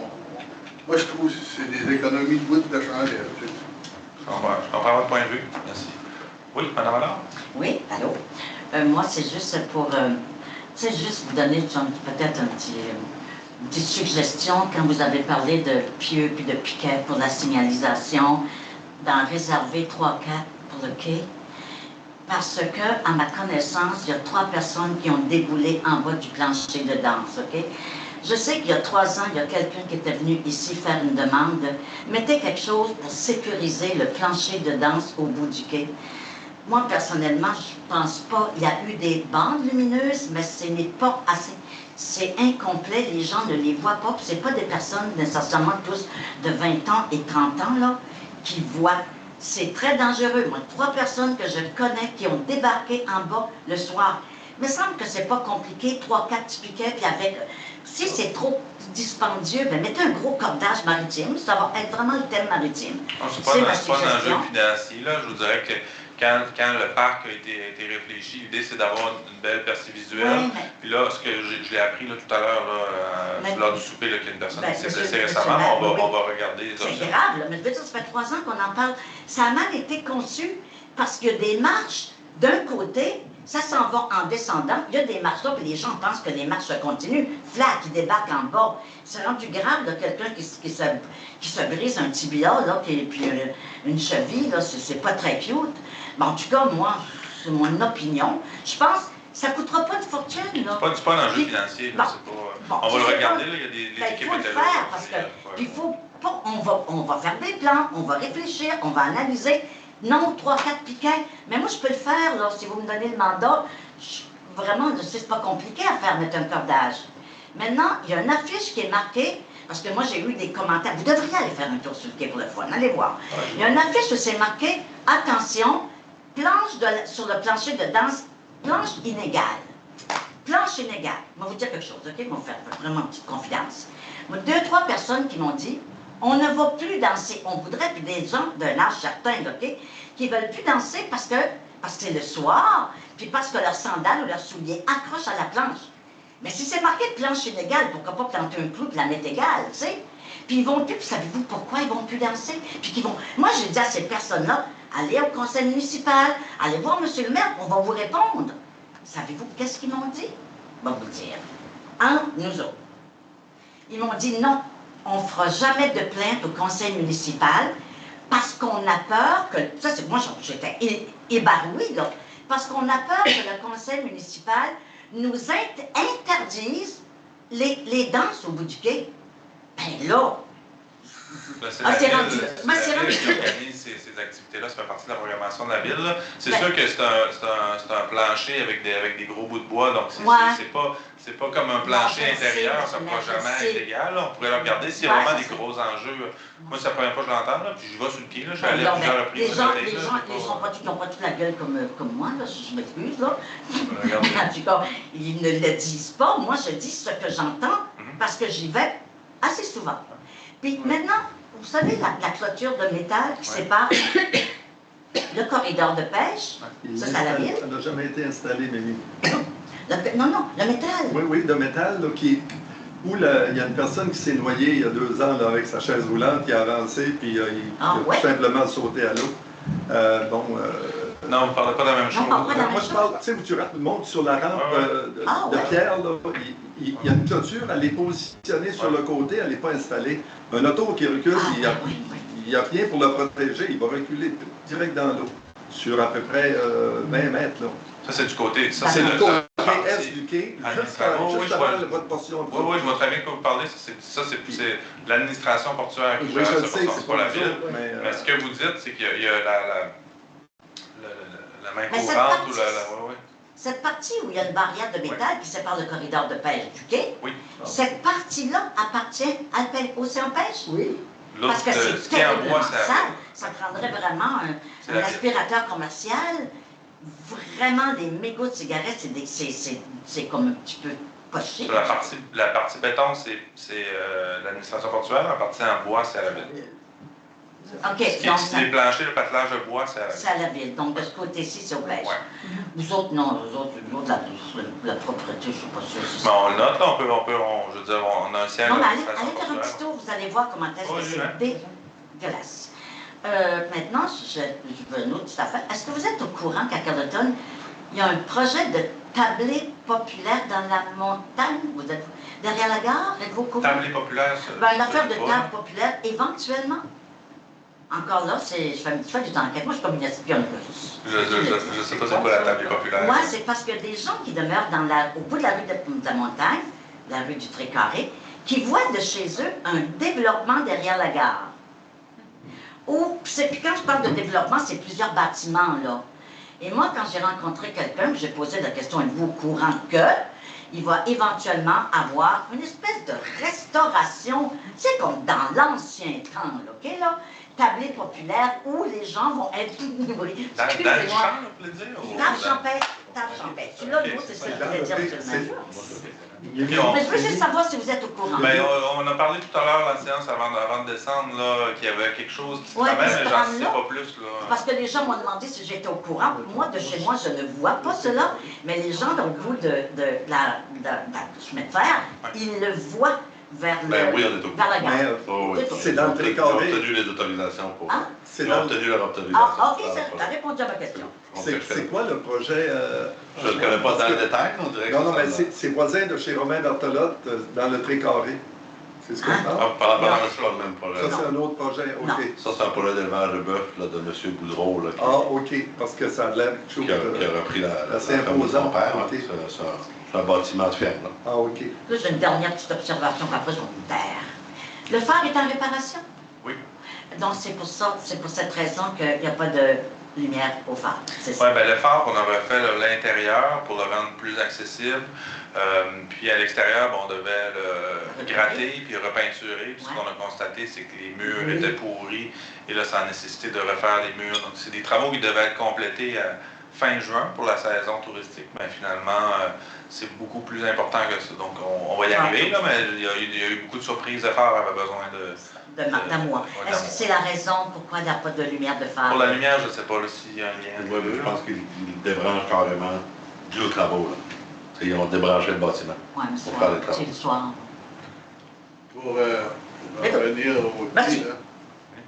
moi, je trouve que c'est des économies de gouttes de chandelle. Je comprends votre point de vue. Merci. Oui, Mme Allard? Oui, allô? Moi, c'est juste pour... juste vous donner peut-être une petite suggestion quand vous avez parlé de pieux puis de piquets pour la signalisation, d'en réserver 3-4 pour le quai. Parce que, à ma connaissance, il y a 3 personnes qui ont déboulé en bas du plancher de danse, OK? Je sais qu'il y a 3 ans, il y a quelqu'un qui était venu ici faire une demande de mettez quelque chose pour sécuriser le plancher de danse au bout du quai. Moi, personnellement, je ne pense pas. Il y a eu des bandes lumineuses, mais ce n'est pas assez. C'est incomplet, les gens ne les voient pas. Ce n'est pas des personnes nécessairement tous de 20 ans et 30 ans là, qui voient. C'est très dangereux. Moi, 3 personnes que je connais qui ont débarqué en bas le soir. Il me semble que c'est pas compliqué, 3-4 piquets, puis avec... Si c'est trop dispendieux, bien, mettez un gros cordage maritime, ça va être vraiment le thème maritime. C'est pas un enjeu financier, là. Je vous dirais que quand le parc a été réfléchi, l'idée c'est d'avoir une belle percée visuelle. Oui, mais... Puis là, ce que je l'ai appris là, tout à l'heure, lors du souper, qu'il y a une personne qui s'est blessée récemment, on va regarder les options. C'est grave, là, mais je veux dire, ça fait 3 ans qu'on en parle. Ça a mal été conçu parce qu'il y a des marches d'un côté, ça s'en va en descendant. Il y a des marches là, puis les gens pensent que les marches continuent. Flat, qui débarque en bas. C'est rendu grave, là, quelqu'un qui se brise un tibia, là, puis une cheville, là, c'est pas très cute. Mais en tout cas, moi, c'est mon opinion. Je pense que ça ne coûtera pas de fortune, là. C'est pas un enjeu financier, là. On va le regarder, là, il y a des équipes il faut le faire, parce que il faut pas, on va faire des plans, on va réfléchir, on va analyser. Non, 3-4 piquets. Mais moi, je peux le faire, là, si vous me donnez le mandat. Vraiment, c'est pas compliqué à faire, mettre un cordage. Maintenant, il y a une affiche qui est marquée, parce que moi, j'ai eu des commentaires. Vous devriez aller faire un tour sur le quai pour le fun. Allez voir. Il y a une affiche où c'est marqué « Attention, sur le plancher de danse, planche inégale. » Planche inégale. Je vais vous dire quelque chose, OK? Je vais vous faire vraiment une petite confidence. 2-3 personnes qui m'ont dit on ne va plus danser. On voudrait, puis des gens d'un âge certain, OK, qui ne veulent plus danser parce que c'est le soir, puis parce que leurs sandales ou leurs souliers accrochent à la planche. Mais si c'est marqué de planche inégale, pourquoi pas planter un clou de la mettre égale, tu sais? Puis ils vont plus, puis savez-vous pourquoi ils vont plus danser? Puis qu'ils vont... Moi, j'ai dit à ces personnes-là, allez au conseil municipal, allez voir monsieur le maire, on va vous répondre. Savez-vous qu'est-ce qu'ils m'ont dit? Je vais vous dire. Nous autres. Ils m'ont dit non. On ne fera jamais de plainte au conseil municipal parce qu'on a peur que... Ça, c'est moi, j'étais ébarouie, là. Parce qu'on a peur que le conseil municipal nous interdise les danses au bout du quai. Ben là... C'est la ville qui organise ces activités-là, ça fait partie de la programmation de la ville. C'est sûr que c'est un plancher avec des gros bouts de bois, donc c'est pas comme un plancher intérieur, ça ne pourra jamais être égal. On pourrait le regarder s'il y a vraiment des gros enjeux. Moi, c'est la première fois que je l'entends, puis j'y vais sur le pied, je suis allé à plusieurs reprises. Les gens n'ont pas toute la gueule comme moi, là, je m'excuse, là. En tout cas, ils ne le disent pas. Moi, je dis ce que j'entends parce que j'y vais assez souvent. Puis maintenant, vous savez, la clôture de métal qui sépare le corridor de pêche, ça, c'est à la ville. Ça n'a jamais été installé, Mélie. Non, le métal. Oui, de métal, là, où il y a une personne qui s'est noyée il y a 2 ans là, avec sa chaise roulante, qui a avancé, puis il a tout simplement sauté à l'eau. Non, vous ne parlez pas de la même chose. Moi, je parle, tu sais, où tu montes sur la rampe de pierre, là, il y a une clôture, elle est positionnée sur le côté, elle n'est pas installée. Un auto qui recule, il n'y a rien pour le protéger, il va reculer direct dans l'eau, sur à peu près 20 mètres. Là. Ça, c'est du côté. Ça, c'est le quai du quai, juste avant votre portion. Oui, je vois très bien de quoi vous parlez. Ça, c'est l'administration portuaire qui gère ça, c'est pas la ville. Mais ce que vous dites, c'est qu'il y a la main courante ou la... Cette partie où il y a une barrière de métal qui sépare le corridor de pêche du quai, cette partie-là appartient à Océan Pêche? Oui. Parce que c'est terriblement sale. Ça prendrait vraiment un aspirateur commercial, vraiment des mégots de cigarettes, c'est comme un petit peu poché. La partie béton, c'est l'administration portuaire. La partie en bois, c'est à la ville. OK. Les planchers, le patelage de bois, c'est à la ville. C'est à la ville. Donc, de ce côté-ci, c'est au pêche. Ouais. Vous autres, non. Vous autres, la propriété, je ne suis pas sûre. Mais on le note, là, je veux dire, on a un siège. Non, mais allez faire un petit tour, vous allez voir comment est-ce que c'est dégueulasse. Maintenant, je veux une autre petite affaire. Est-ce que vous êtes au courant qu'à Carleton, il y a un projet de tablé populaire dans la montagne? Vous êtes derrière la gare? Êtes-vous au courant? Tablé populaire, ça? Ben, l'affaire de table populaire, éventuellement. Encore là, je fais du temps enquête. Moi, je suis comme une espionne. Je ne sais pas c'est quoi la table populaire. Moi, c'est parce que des gens qui demeurent au bout de la rue de la montagne, la rue du Trécarré, qui voient de chez eux un développement derrière la gare. Puis quand je parle de développement, c'est plusieurs bâtiments, là. Et moi, quand j'ai rencontré quelqu'un, j'ai posé la question, êtes-vous au courant il va éventuellement avoir une espèce de restauration, c'est comme dans l'ancien temps, là, OK, là? Tablé populaire où les gens vont être nourris. Dans le champ, vous voulez dire? Table champêtre. Tu l'as, nous, c'est ça que je voulais dire, M. le maire. Mais je veux juste savoir si vous êtes au courant. Ben, on a parlé tout à l'heure à la séance avant de descendre, qu'il y avait quelque chose qui se tramait, mais j'en sais pas plus. Là. Parce que les gens m'ont demandé si j'étais au courant. Moi, de chez moi, je ne vois pas cela, mais les gens dans le bout de la chemin de fer, ils le voient. Vers la gare. C'est dans le Trécarré. Ils ont obtenu les autorisations pour. Ils ont obtenu leur autorisation. Ah, OK, tu as répondu à ma question. C'est quoi le projet? Je ne le connais pas dans le détail, on dirait. Non, mais c'est voisin de chez Romain Bertolotte, dans le Trécarré. C'est ce qu'on parle? Pas le même projet. Ça, c'est un autre projet, OK. Ça, c'est un projet d'élevage de bœuf de M. Boudreau. Là, OK, parce que ça a l'air quelque chose qui a repris la ferme de son père. C'est un bâtiment de ferme. Là. OK. Là, j'ai une dernière petite observation, après je vais vous taire. Le phare est en réparation? Oui. Donc, c'est pour cette raison qu'il n'y a pas de lumière au phare. Oui, bien, le phare, on avait fait l'intérieur pour le rendre plus accessible. Puis à l'extérieur, on devait le gratter puis repeinturer. Puis ce qu'on a constaté, c'est que les murs étaient pourris. Et là, ça a nécessité de refaire les murs. Donc, c'est des travaux qui devaient être complétés fin juin pour la saison touristique. Mais finalement, c'est beaucoup plus important que ça. Donc, on va y arriver, là, mais il y a eu beaucoup de surprises. Le phare avait besoin de moi. Est-ce que c'est la raison pourquoi il n'y a pas de lumière de phare? Pour la lumière, je ne sais pas s'il y a un lien. Oui, mais je pense qu'ils débranchent carrément dû aux travaux. Là. Ils ont débranché le bâtiment. Oui, mais c'est le soir. Pour revenir au prix, là.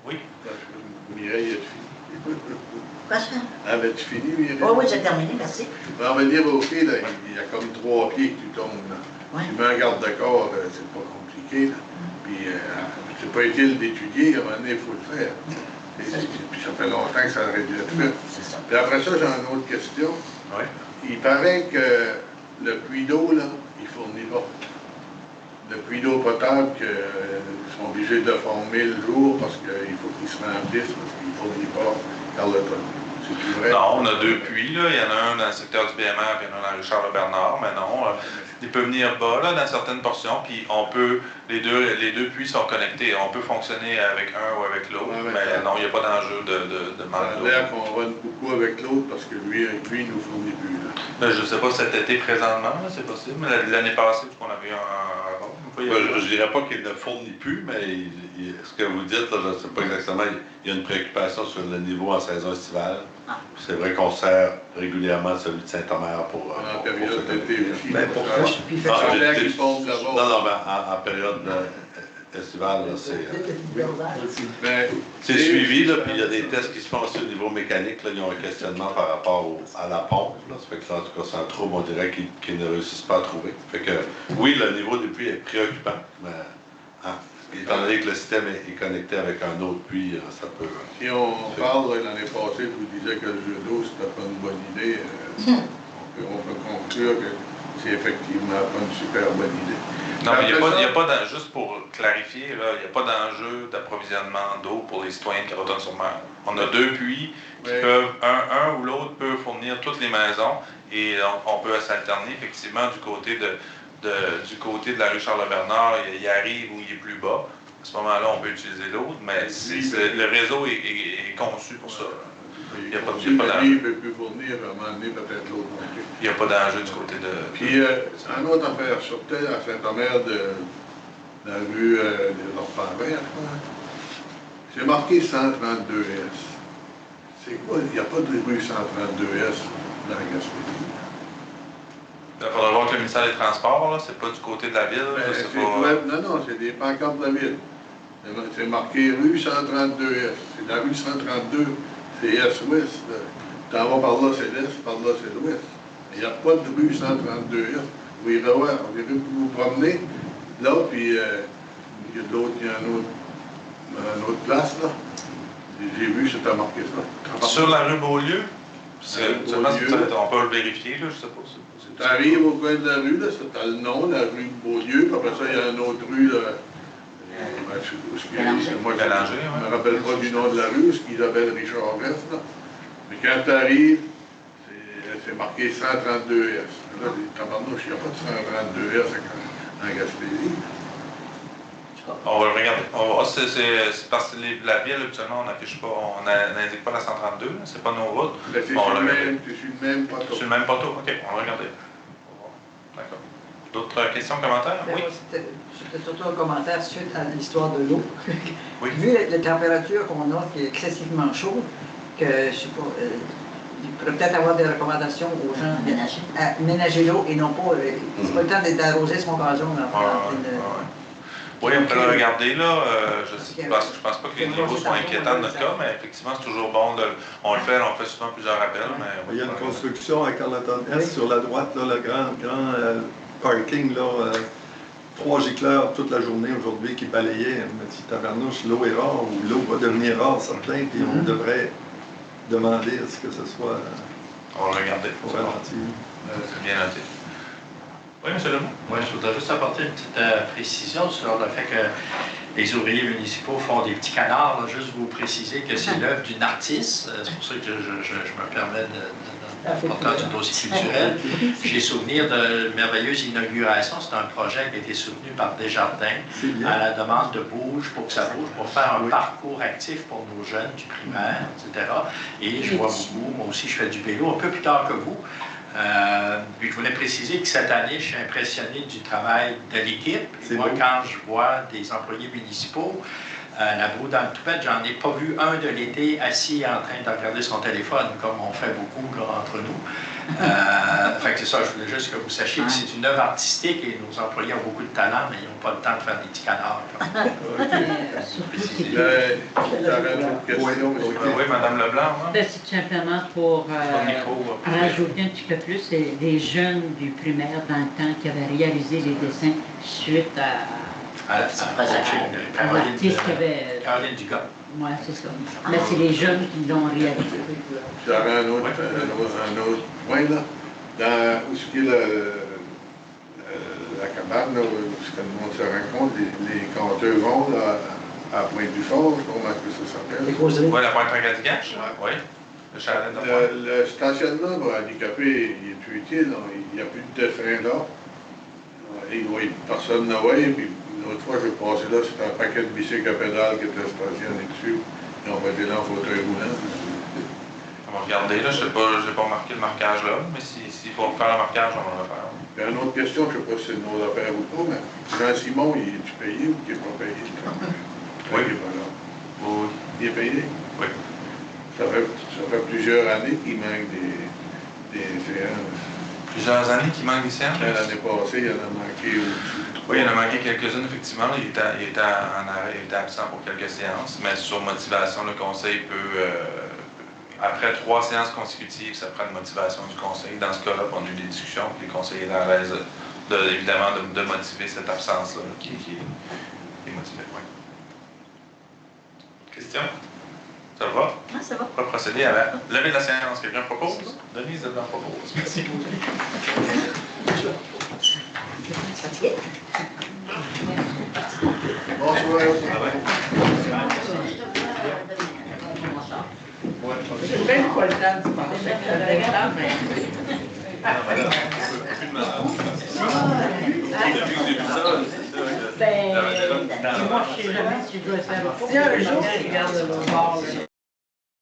Oui. Mireille, as-tu fini? Quoi ça? Avais-tu fini, Mireille? Oui, j'ai terminé, merci. Pour revenir au prix, là, il y a comme 3 pieds que tu tombes. Là. Tu mets un garde-corps, c'est pas compliqué. Là. Puis, c'est pas utile d'étudier, à un moment donné, il faut le faire. Puis ça fait longtemps que ça aurait dû être fait. Puis après ça, j'ai une autre question. Oui. Il paraît que le puits d'eau, là, il fournit pas. Le puits d'eau potable, qu'ils sont obligés de former le jour parce qu'il faut qu'ils se remplissent, parce qu'ils ne fournissent pas Carleton. C'est plus vrai? Non, on a 2 puits, là. Il y en a un dans le secteur du BMR, puis il y en a un dans Richard-le-Bernard, mais non. Il peut venir bas, là, dans certaines portions, puis on peut, les deux puits sont connectés. On peut fonctionner avec un ou avec l'autre, mais non, il n'y a pas d'enjeu de manque d'eau. Ça a l'air qu'on run beaucoup avec l'autre parce que lui, il nous fournit plus. Là. Je ne sais pas cet été présentement, c'est possible, mais l'année passée, qu'on avait eu un rapport. Je ne dirais pas qu'il ne fournit plus, mais ce que vous dites, là, je ne sais pas exactement, il y a une préoccupation sur le niveau en saison estivale. C'est vrai qu'on sert régulièrement celui de Saint-Omer pour période d'été aussi. Mais pourquoi? Non, mais en période estivale, c'est suivi, là, puis il y a des tests qui se font aussi au niveau mécanique. Là, ils ont un questionnement par rapport à la pompe. Là. Ça fait que, en tout cas, c'est un trouble, on dirait, qu'ils ne réussissent pas à trouver. Fait que, oui, le niveau du puits est préoccupant, mais étant donné que le système est connecté avec un autre puits, ça peut... Si on parle l'année passée, je vous disais que le jeu d'eau, c'était pas une bonne idée. On peut sûr que c'est effectivement pas une super bonne idée. Non, mais il Après n'y a ça, pas juste pour clarifier, là, il n'y a pas d'enjeu d'approvisionnement d'eau pour les citoyens de Carleton-sur-Mer. On a 2 puits qui Oui. peuvent, un ou l'autre peut fournir toutes les maisons et on peut s'alterner effectivement du côté de la rue Charles-Bernard, il arrive où il est plus bas. À ce moment-là, on peut utiliser l'autre, mais le réseau est conçu pour ça. Il n'y a pas d'enjeu. il ne peut plus fournir, à un moment donné, peut-être l'autre non plus. Il n'y a pas d'enjeu du côté de... Puis, une autre affaire, sortait à Saint-Omer de la rue des Enfants Verts, c'est marqué 132S. C'est quoi? Il n'y a pas de rue 132S dans la Gaspésie. Il faudra voir que le ministère des Transports, là, c'est pas du côté de la ville. Ben, c'est pas... Non, c'est des pancartes de la ville. C'est marqué rue 132S. C'est la rue 132, c'est Est-Ouest. T'en vas par là, c'est l'Est, par là, c'est l'Ouest. Il n'y a pas de rue 132S. Vous irez voir, vous promenez, là, puis il y a une autre place, là. J'ai vu, c'était marqué ça. Sur la rue Beaulieu, Beaulieu. On peut le vérifier, là, je sais pas. Tu arrives au coin de la rue, là, tu as le nom, la rue Beaulieu, puis après ça, il y a une autre rue, là. Moi, Bélanger, je ne me rappelle pas du nom de la rue, ce qu'ils appellent Richard Vest, là. Mais quand tu arrives, c'est marqué 132S. Là, tabarnouche, il n'y a pas de 132S en Gaspésie. On va le regarder. On va voir. C'est parce que la ville, habituellement, on n'affiche pas, on n'indique pas la 132, c'est pas nos routes. Ben, c'est sur le même poteau. Sur le même poteau, ok, on va regarder. D'accord. D'autres questions, commentaires? Ben, Oui. C'était surtout un commentaire suite à l'histoire de l'eau. Oui. Vu la température qu'on a, qui est excessivement chaude, que je sais pas, il pourrait peut-être avoir des recommandations aux gens à ménager l'eau et non pas. C'est pas le temps d'arroser son gazon en pleine. Oui, on peut le regarder là. Je ne pense pas que les niveaux soient inquiétants de notre cas, mais effectivement, c'est toujours bon on le fait souvent plusieurs appels. Mais il y a une construction à Carleton-Est sur la droite, là, le grand parking, là, 3 gicleurs toute la journée aujourd'hui qui balayaient. On m'a dit, tabarnouche, l'eau est rare, ou l'eau va devenir rare, certain, puis on devrait demander à ce que ce soit on va le regarder. Au ralenti. C'est bien noté. Oui, M. Lemont. Oui, je voudrais juste apporter une petite précision sur le fait que les ouvriers municipaux font des petits canards. Là, juste vous préciser que c'est l'œuvre d'une artiste. C'est pour ça que je me permets de porter un dossier culturel. J'ai souvenir de merveilleuse inauguration. C'est un projet qui a été soutenu par Desjardins à la demande de Bouge pour que ça bouge, pour faire un parcours actif pour nos jeunes du primaire, etc. Et je vois beaucoup, moi aussi je fais du vélo un peu plus tard que vous. Puis je voulais préciser que cette année, je suis impressionné du travail de l'équipe. Moi, quand je vois des employés municipaux, la broue dans le toupette, j'en ai pas vu un de l'été assis en train de regarder son téléphone, comme on fait beaucoup là, entre nous. Fait que c'est ça, je voulais juste que vous sachiez que c'est une œuvre artistique et nos employés ont beaucoup de talent, mais ils n'ont pas le temps de faire des petits canards. Oui, Mme Leblanc. Ben, c'est tout simplement pour rajouter un petit peu plus des jeunes du primaire dans le temps qui avaient réalisé les dessins suite à l'artiste qui avait... Caroline Dugas. Oui, c'est ça. Mais c'est les jeunes qui l'ont réalisé. J'aurais un autre point, là. Dans où est-ce qu'il y a la cabane, là, où tout le monde se rencontre, les compteurs vont là, à Pointe-du-Fort, je sais pas comment ça s'appelle. Oui, la pointe Tracadie-Cache. Oui. Le chalet de pointe. Le stationnement pour handicapés, il est plus utile, il n'y a plus de frein là. Personne ne voit, puis une autre fois, je suis passé là, c'était un paquet de bicycles à pédales qui était stationné dessus. Et on va être là en fauteuil roulant. On va regarder, là, je n'ai pas remarqué le marquage là, mais s'il faut faire le marquage, on va le faire. Puis une autre question, je ne sais pas si c'est nos affaires ou pas, mais Jean-Simon, il est-tu payé ou il n'est pas payé? Oui. Il n'est pas là. Oui. Il est payé? Oui. Ça fait plusieurs années qu'il manque des séances. Plusieurs années qu'il manque des séances? L'année passée, il y en a manqué Oui, il en a manqué quelques-unes, effectivement. Il était en arrêt, il était absent pour quelques séances, mais sur motivation, le conseil peut, après 3 séances consécutives, ça prend une motivation du conseil. Dans ce cas-là, on a eu des discussions, puis les conseillers sont à l'aise, évidemment, de motiver cette Ça va? Ah, ça va. On va procéder à la levée de la séance. Quelqu'un propose? Denise, elle en propose. Merci. Fatigué? Bonsoir. J'ai même pas le temps de penser que ça devait être mais... Ben, moi, je sais jamais si je dois faire. Si un jour, il regarde le bord, là.